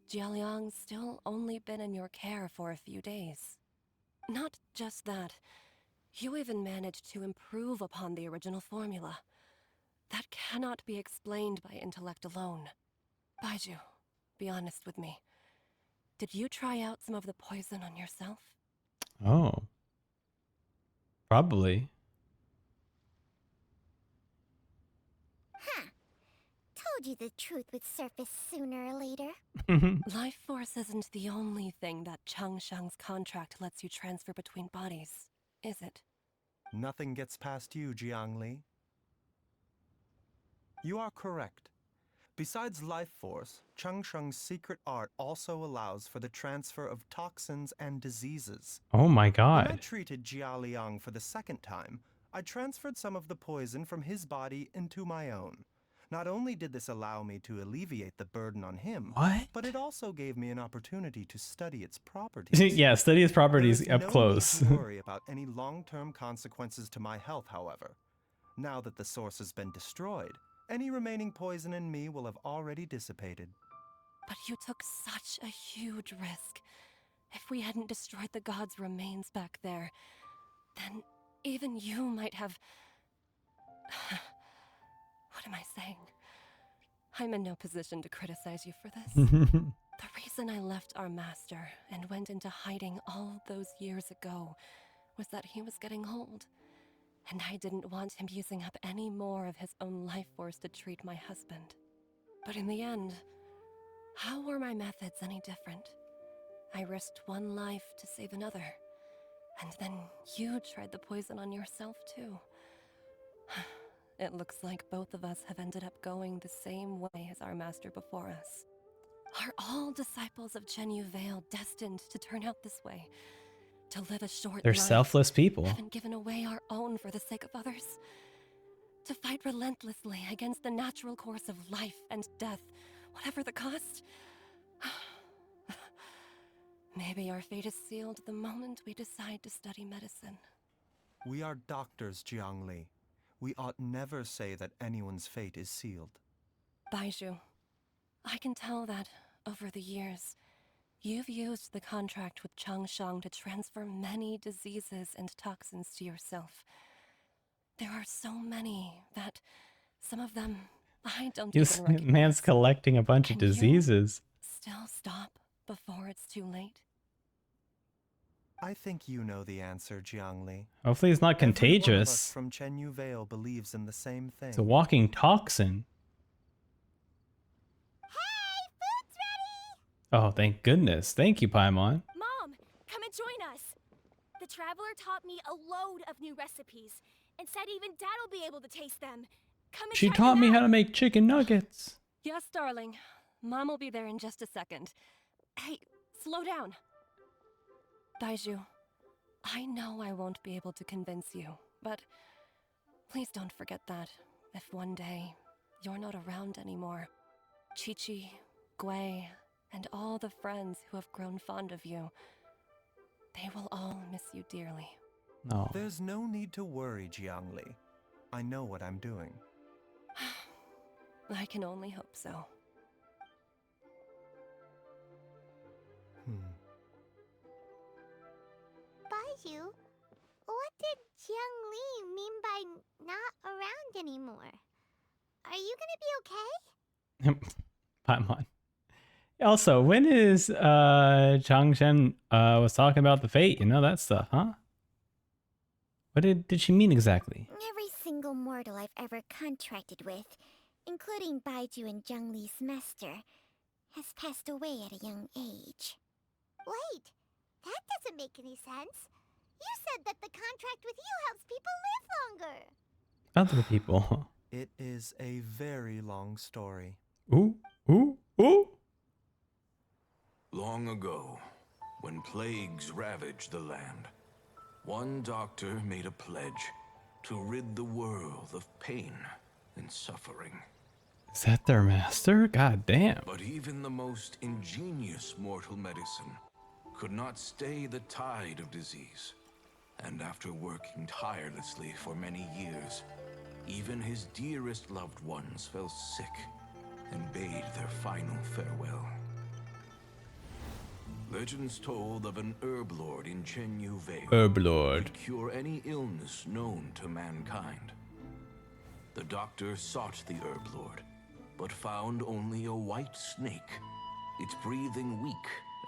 Jialiang's still only been in your care for a few days. Not just that, you even managed to improve upon the original formula. That cannot be explained by intellect alone. Baizhu, be honest with me. Did you try out some of the poison on yourself? Oh. Probably. Huh. Told you the truth would surface sooner or later. Life force isn't the only thing that Changsheng's contract lets you transfer between bodies, is it? Nothing gets past you, Jiangli. You are correct. Besides life force, Changsheng's secret art also allows for the transfer of toxins and diseases. Oh my god. When I treated Jialiang for the second time, I transferred some of the poison from his body into my own. Not only did this allow me to alleviate the burden on him, but it also gave me an opportunity to study its properties. Yeah, study its properties up close. No need to worry about any long-term consequences to my health, however. Now that the source has been destroyed, any remaining poison in me will have already dissipated. But you took such a huge risk. If we hadn't destroyed the god's remains back there, then even you might have... What am I saying? I'm in no position to criticize you for this. The reason I left our master and went into hiding all those years ago was that he was getting old. And I didn't want him using up any more of his own life force to treat my husband. But in the end, how were my methods any different? I risked one life to save another. And then you tried the poison on yourself too. It looks like both of us have ended up going the same way as our master before us. Are all disciples of Chenyu Vale destined to turn out this way? To live a short They're life, selfless people. haven't given away our own for the sake of others? To fight relentlessly against the natural course of life and death, whatever the cost? Maybe our fate is sealed the moment we decide to study medicine. We are doctors, Jiangli. We ought never say that anyone's fate is sealed. Baizhu, I can tell that, over the years, you've used the contract with Changshang to transfer many diseases and toxins to yourself. There are so many that some of them I don't This even recognize. man's collecting a bunch of Can you diseases. still stop before it's too late? I think you know the answer, Jiangli. Hopefully it's not Every one of us contagious. from Chenyu Vale believes in the same thing. It's a walking toxin. Hey, food's ready! Oh, thank goodness. Thank you, Paimon. Mom, come and join us. The Traveler taught me a load of new recipes and said even Dad'll be able to taste them. Come and She try taught them me how out. to make chicken nuggets. Yes, darling. Mom will be there in just a second. Hey, slow down. Baizhu, I know I won't be able to convince you, but please don't forget that if one day you're not around anymore, Chi-Chi, Gui, and all the friends who have grown fond of you, they will all miss you dearly. No. There's no need to worry, Jiangli. I know what I'm doing. I can only hope so. Baizhu, what did Jiangli mean by not around anymore? Are you gonna be okay? Paimon. Also, when is Changshen was talking about the fate, you know, that stuff, huh? What did she mean exactly? Every single mortal I've ever contracted with, including Baizhu and Zhengli's master, has passed away at a young age. Wait, that doesn't make any sense. You said that the contract with you helps people live longer. Other people. It is a very long story. Ooh, ooh, ooh. Long ago, when plagues ravaged the land, one doctor made a pledge to rid the world of pain and suffering. Is that their master? God damn. But even the most ingenious mortal medicine could not stay the tide of disease. And after working tirelessly for many years, even his dearest loved ones fell sick and bade their final farewell. Legends told of an herb lord in Chenyu Vale Herb who Lord. could cure any illness known to mankind. The doctor sought the herb lord, but found only a white snake, its breathing weak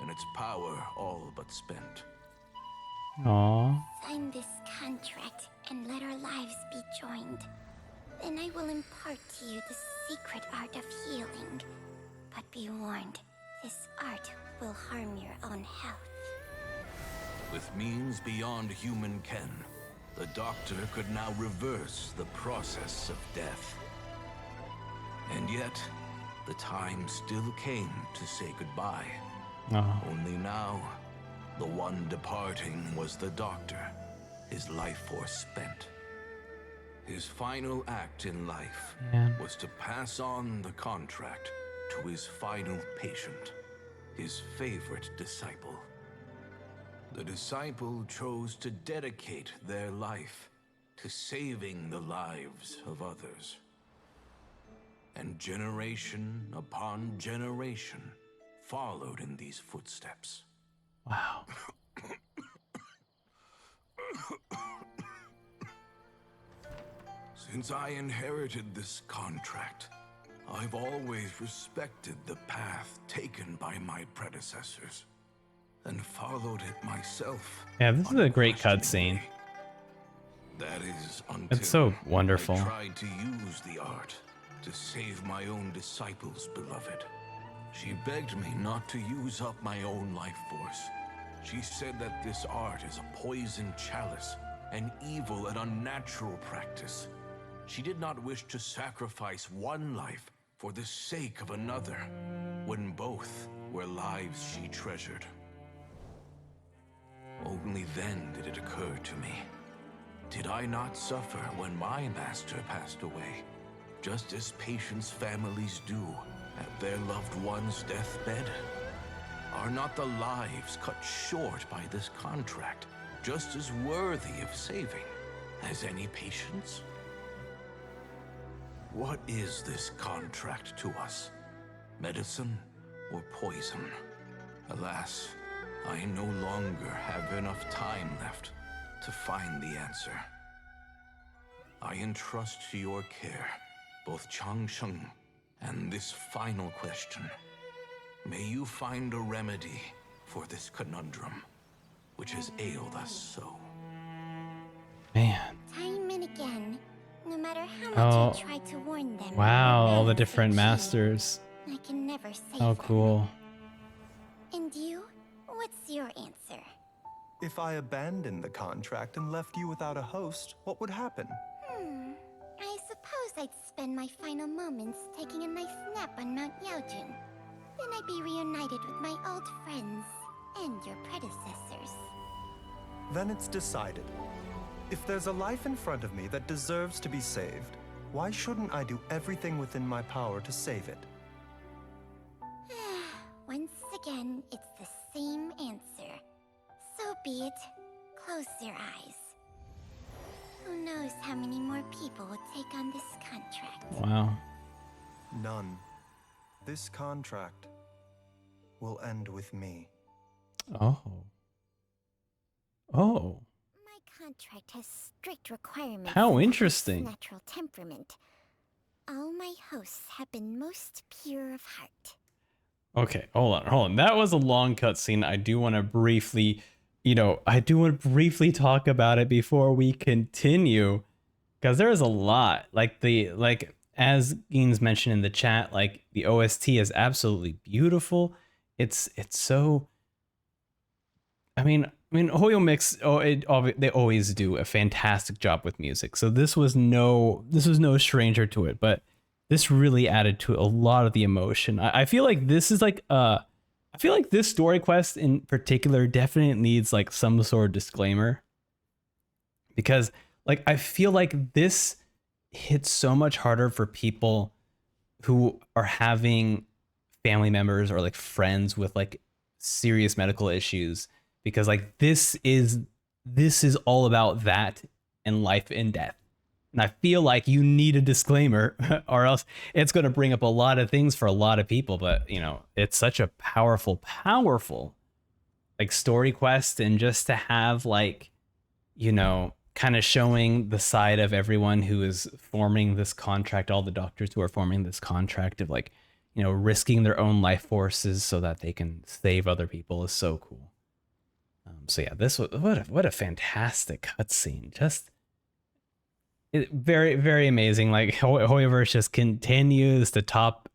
and its power all but spent. Aww. Sign this contract and let our lives be joined. Then I will impart to you the secret art of healing. But be warned, this art will harm your own health. With means beyond human ken, the doctor could now reverse the process of death. And yet, the time still came to say goodbye. Oh. Only now, the one departing was the doctor, his life force spent. His final act in life Man. was to pass on the contract to his final patient, his favorite disciple. The disciple chose to dedicate their life to saving the lives of others. And generation upon generation followed in these footsteps. Wow. Since I inherited this contract, I've always respected the path taken by my predecessors and followed it myself. Yeah, this is a great cutscene. That is until It's so wonderful. I tried to use the art to save my own disciple's beloved. She begged me not to use up my own life force. She said that this art is a poison chalice, an evil and unnatural practice. She did not wish to sacrifice one life for the sake of another, when both were lives she treasured. Only then did it occur to me. Did I not suffer when my master passed away, just as patients' families do at their loved one's deathbed? Are not the lives cut short by this contract just as worthy of saving as any patients? What is this contract to us? Medicine or poison? Alas, I no longer have enough time left to find the answer. I entrust to your care both Changsheng and this final question. May you find a remedy for this conundrum, which has ailed us so. Man. Time and again, no matter how Oh, much I try to warn them. wow, all the regardless different their masters. I can never save Oh, them. cool. And you? What's your answer? If I abandoned the contract and left you without a host, what would happen? I suppose I'd spend my final moments taking a nice nap on Mount Yaojun. Then I'd be reunited with my old friends and your predecessors. Then it's decided. If there's a life in front of me that deserves to be saved, why shouldn't I do everything within my power to save it? Once again, it's the same answer. So be it. Close your eyes. Who knows how many more people will take on this contract? Wow. None. This contract will end with me. Oh. Oh. My contract has strict requirements. How for interesting. host's natural temperament. All my hosts have been most pure of heart. Okay, hold on. That was a long cutscene. I do want to briefly, talk about it before we continue, because there's a lot. Like as Geens mentioned in the chat, like the OST is absolutely beautiful. It's so. I mean, Hoyo Mix. They always do a fantastic job with music. So this was no stranger to it, but this really added to a lot of the emotion. I feel like this is like I feel like this story quest in particular definitely needs like some sort of disclaimer, because like I feel like this hits so much harder for people who are having family members or like friends with like serious medical issues, because like this is all about that and life and death. And I feel like you need a disclaimer or else it's going to bring up a lot of things for a lot of people. But, it's such a powerful like story quest. And just to have like, kind of showing the side of everyone who is forming this contract, all the doctors who are forming this contract of like, risking their own life forces so that they can save other people is so cool. So yeah, this was what a fantastic cutscene. Just very, very amazing. Like Hoyoverse just continues to top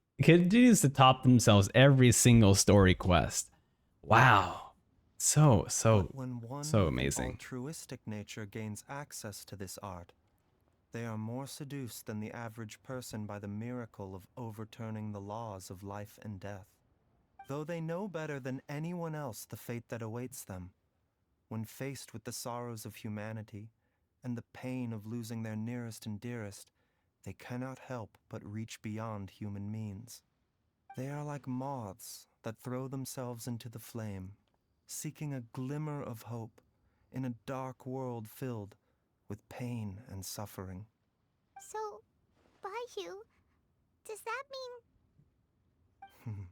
themselves every single story quest. Wow, so when one amazing. with altruistic nature gains access to this art, they are more seduced than the average person by the miracle of overturning the laws of life and death. Though they know better than anyone else the fate that awaits them, when faced with the sorrows of humanity and the pain of losing their nearest and dearest, they cannot help but reach beyond human means. They are like moths that throw themselves into the flame, seeking a glimmer of hope in a dark world filled with pain and suffering. So, Baizhu, does that mean...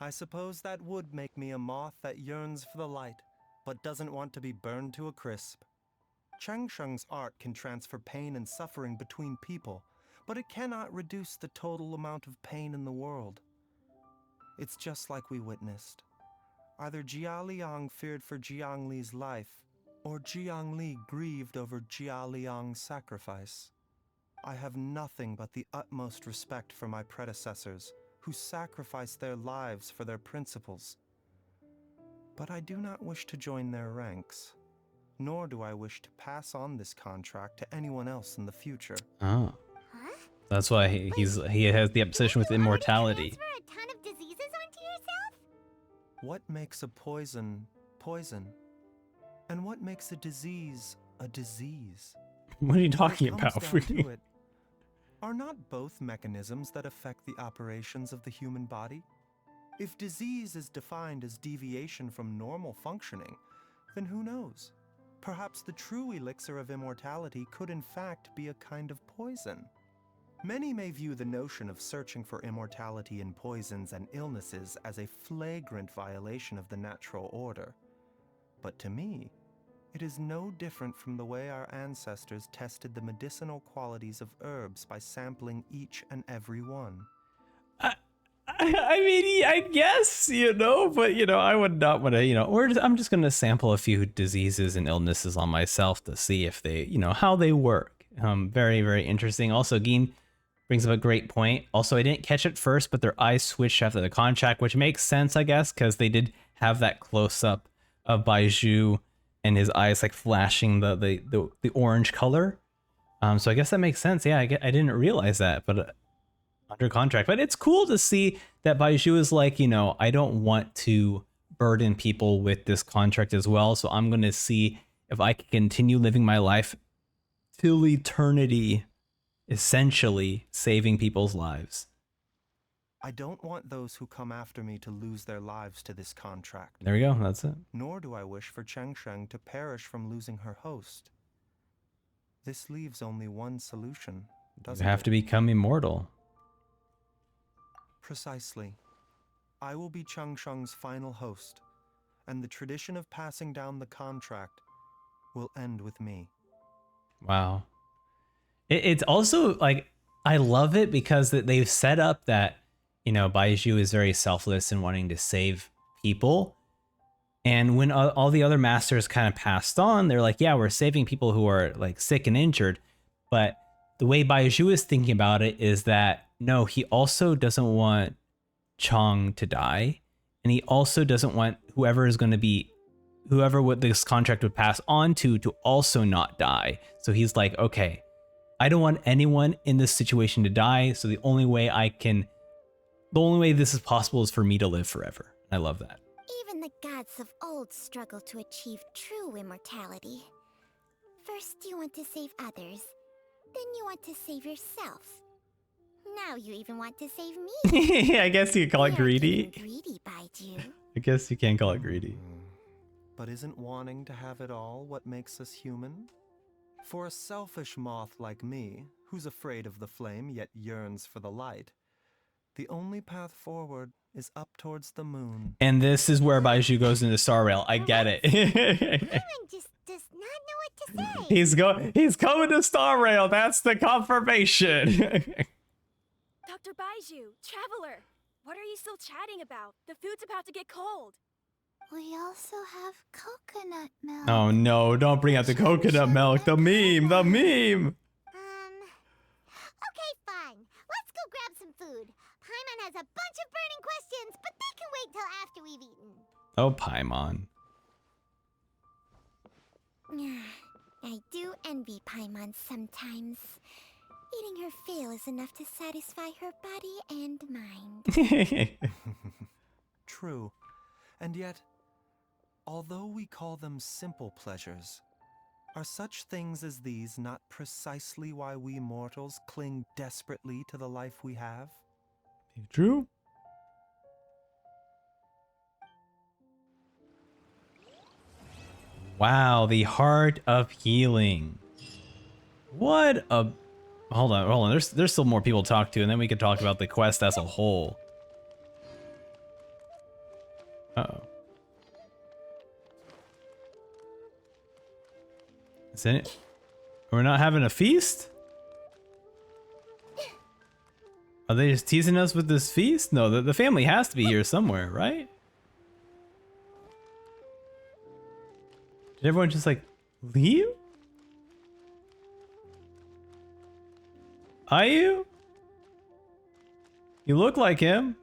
I suppose that would make me a moth that yearns for the light, but doesn't want to be burned to a crisp. Changsheng's art can transfer pain and suffering between people, but it cannot reduce the total amount of pain in the world. It's just like we witnessed. Either Jia Liang feared for Jiang Li's life, or Jiang Li grieved over Jia Liang's sacrifice. I have nothing but the utmost respect for my predecessors, who sacrificed their lives for their principles. But I do not wish to join their ranks, nor do I wish to pass on this contract to anyone else in the future. Oh. Huh? That's why he has the obsession with immortality. Transfer a ton of diseases onto yourself? What makes a poison poison? And what makes a disease a disease? What are you When it talking comes about, down Fruity? to it, are not both mechanisms that affect the operations of the human body? If disease is defined as deviation from normal functioning, then who knows? Perhaps the true elixir of immortality could in fact be a kind of poison. Many may view the notion of searching for immortality in poisons and illnesses as a flagrant violation of the natural order. But to me, it is no different from the way our ancestors tested the medicinal qualities of herbs by sampling each and every one. I mean, I guess, but, I would not want to, I'm just going to sample a few diseases and illnesses on myself to see if they, how they work. Very, very interesting. Also, Geen brings up a great point. Also, I didn't catch it first, but their eyes switched after the contract, which makes sense, I guess, because they did have that close-up of Baizhu and his eyes like flashing the orange color. So I guess that makes sense. Yeah, I didn't realize that, but under contract. But it's cool to see that Baizhu is like, I don't want to burden people with this contract as well. So I'm going to see if I can continue living my life till eternity, essentially saving people's lives. I don't want those who come after me to lose their lives to this contract. There we go, that's it. Nor do I wish for Chengsheng to perish from losing her host. This leaves only one solution, doesn't it? You have to become immortal. Precisely. I will be Chengsheng's final host, and the tradition of passing down the contract will end with me. Wow. It's also like, I love it because they've set up that, Baizhu is very selfless and wanting to save people. And when all the other masters kind of passed on, they're like, yeah, we're saving people who are like sick and injured. But the way Baizhu is thinking about it is that, no, he also doesn't want Chang to die. And he also doesn't want whoever this contract would pass on to also not die. So he's like, okay, I don't want anyone in this situation to die. So the only way this is possible is for me to live forever. I love that. Even the gods of old struggle to achieve true immortality. First you want to save others, then you want to save yourself. Now you even want to save me. I guess you can call it greedy. Greedy, Baizhu. I guess you can call it greedy. But isn't wanting to have it all what makes us human? For a selfish moth like me, who's afraid of the flame yet yearns for the light, the only path forward is up towards the moon. And this is where Baizhu goes into Star Rail. I get it. Paimon just does not know what to say. He's coming to Star Rail. That's the confirmation. Dr. Baizhu, Traveler, what are you still chatting about? The food's about to get cold. We also have coconut milk. Oh no, don't bring out the coconut milk. The meme. Okay, fine. Let's go grab some food. Paimon has a bunch of burning questions, but they can wait till after we've eaten. Oh, Paimon. I do envy Paimon sometimes. Eating her fill is enough to satisfy her body and mind. True. And yet, although we call them simple pleasures, are such things as these not precisely why we mortals cling desperately to the life we have? True. Wow, the Heart of Healing. What a... Hold on. There's still more people to talk to, and then we could talk about the quest as a whole. Uh-oh. Is it? We're not having a feast? Are they just teasing us with this feast? No, the family has to be here somewhere, right? Did everyone just like leave? Are you? You look like him.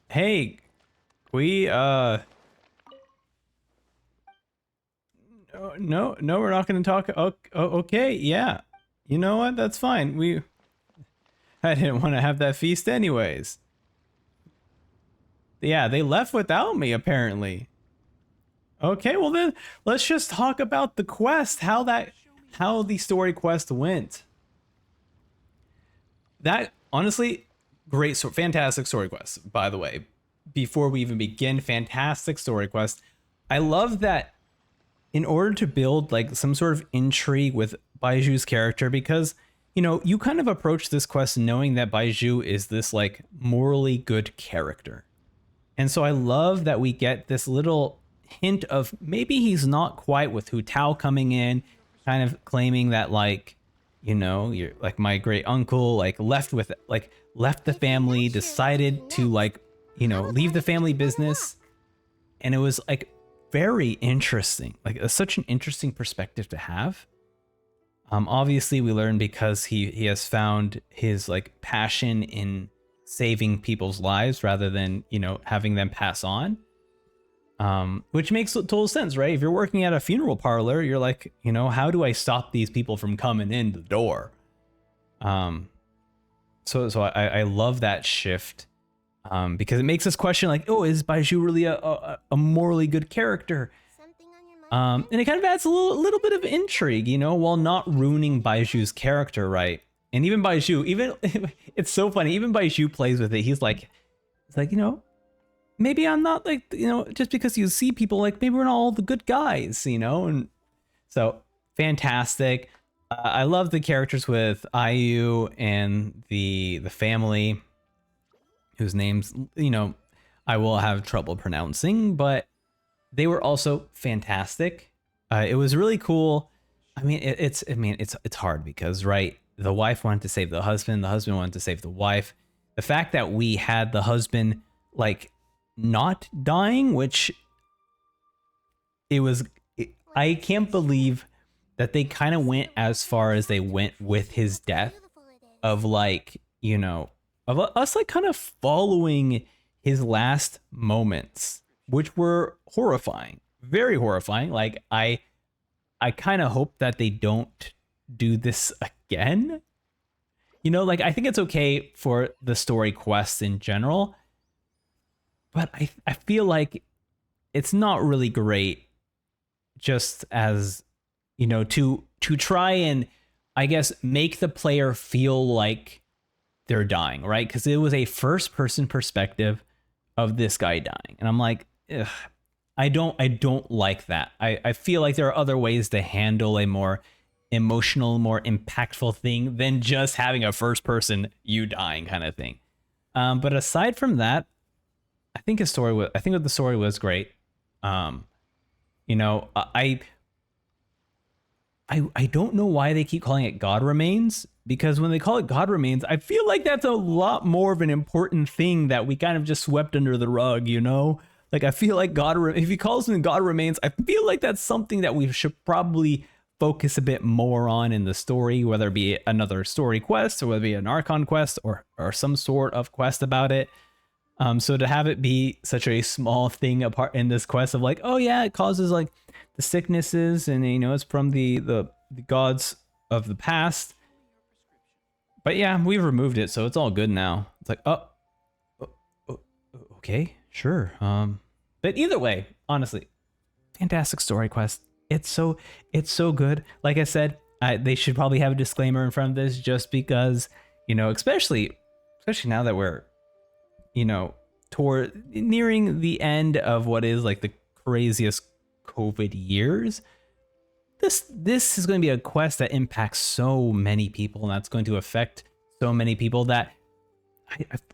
Hey, we, no, we're not going to talk. Okay, yeah. You know what? That's fine. I didn't want to have that feast anyways. Yeah, they left without me, apparently. Okay, well then, let's just talk about the quest, how the story quest went. That honestly, great, fantastic story quest, by the way. Before we even begin, fantastic story quest. I love that in order to build like some sort of intrigue with Baizhu's character, because, you know, you kind of approach this quest knowing that Baizhu is this like morally good character. And so I love that we get this little hint of maybe he's not quite with Hu Tao coming in, kind of claiming that, like, you know, you're like my great uncle, like left the family, decided to, like, you know, leave the family business. And it was like very interesting, like such an interesting perspective to have. Obviously we learn because he has found his like passion in saving people's lives rather than, you know, having them pass on. Which makes total sense, right? If you're working at a funeral parlor, you're like, you know, how do I stop these people from coming in the door? So I love that shift, because it makes us question, like, oh, is Baizhu really a morally good character? And it kind of adds a little bit of intrigue, you know, while not ruining Baizhu's character, right? And even Baizhu, even it's so funny, even Baizhu plays with it. He's like, you know, maybe I'm not, like, you know, just because you see people, like, maybe we're not all the good guys, you know? And so fantastic. I love the characters with IU and the family, whose names, you know, I will have trouble pronouncing, but they were also fantastic. It was really cool. I mean, it's hard because, right, the wife wanted to save the husband wanted to save the wife. The fact that we had the husband, like, not dying, which I can't believe that they kind of went as far as they went with his death, of, like, you know, of us, like, kind of following his last moments, which were horrifying, very horrifying. Like, I kind of hope that they don't do this again. You know, like, I think it's okay for the story quests in general, but I feel like it's not really great, just as, you know, to try and, I guess, make the player feel like they're dying, right? Because it was a first person perspective of this guy dying, and I'm like, ugh, I don't like that. I feel like there are other ways to handle a more emotional, more impactful thing than just having a first person you dying kind of thing. But aside from that, I think the story was great. You know, I don't know why they keep calling it God Remains, because when they call it God Remains, I feel like that's a lot more of an important thing that we kind of just swept under the rug, you know? Like, I feel like if he calls it God Remains, I feel like that's something that we should probably focus a bit more on in the story, whether it be another story quest or whether it be an Archon quest or some sort of quest about it. So to have it be such a small thing apart in this quest of, like, oh yeah, it causes, like, the sicknesses, and, you know, it's from the gods of the past. But yeah, we've removed it, so it's all good now. It's like, oh, okay, sure. But either way, honestly, fantastic story quest. It's so good. Like I said, they should probably have a disclaimer in front of this, just because, you know, especially now that we're, you know, nearing the end of what is, like, the craziest COVID years. This is going to be a quest that impacts so many people, and that's going to affect so many people, that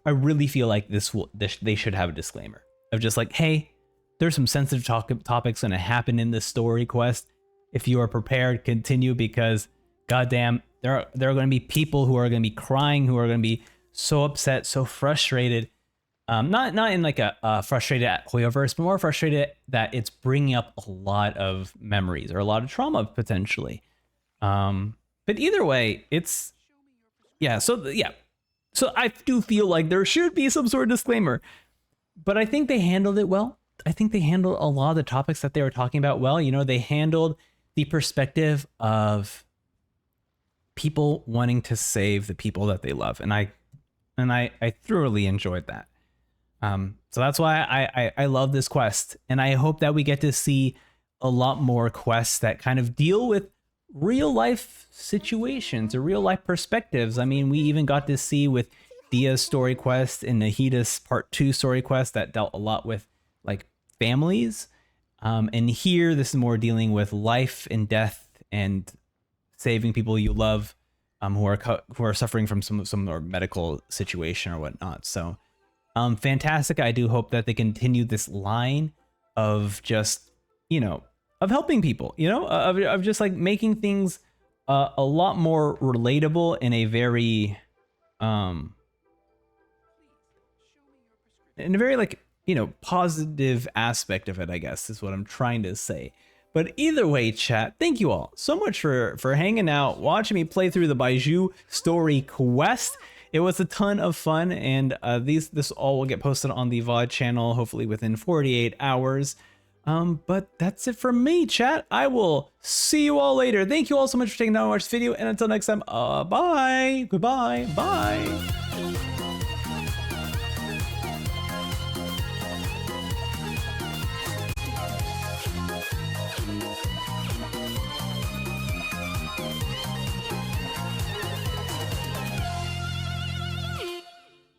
I really feel like they should have a disclaimer of just like, hey, there's some sensitive topics going to happen in this story quest. If you are prepared, continue, because goddamn, there are going to be people who are going to be crying, who are going to be so upset, so frustrated. Not in like a frustrated at Hoyoverse, but more frustrated that it's bringing up a lot of memories or a lot of trauma potentially. But either way, it's So I do feel like there should be some sort of disclaimer, but I think they handled it well. I think they handled a lot of the topics that they were talking about well. You know, they handled the perspective of people wanting to save the people that they love, and I thoroughly enjoyed that. So that's why I love this quest, and I hope that we get to see a lot more quests that kind of deal with real life situations or real life perspectives. I mean, we even got to see with Dia's story quest and Nahida's part 2 story quest that dealt a lot with like families. And here, this is more dealing with life and death and saving people you love, who are suffering from some sort of medical situation or whatnot. So, fantastic. I do hope that they continue this line of just, you know, of helping people, you know, of just like making things a lot more relatable in a very, in a very like, you know, positive aspect of it, I guess is what I'm trying to say. But either way, chat, thank you all so much for hanging out, watching me play through the Baizhu story quest. It was a ton of fun, and this all will get posted on the VOD channel, hopefully within 48 hours. But that's it from me, chat. I will see you all later. Thank you all so much for taking time to watch this video, and until next time, bye, goodbye, bye.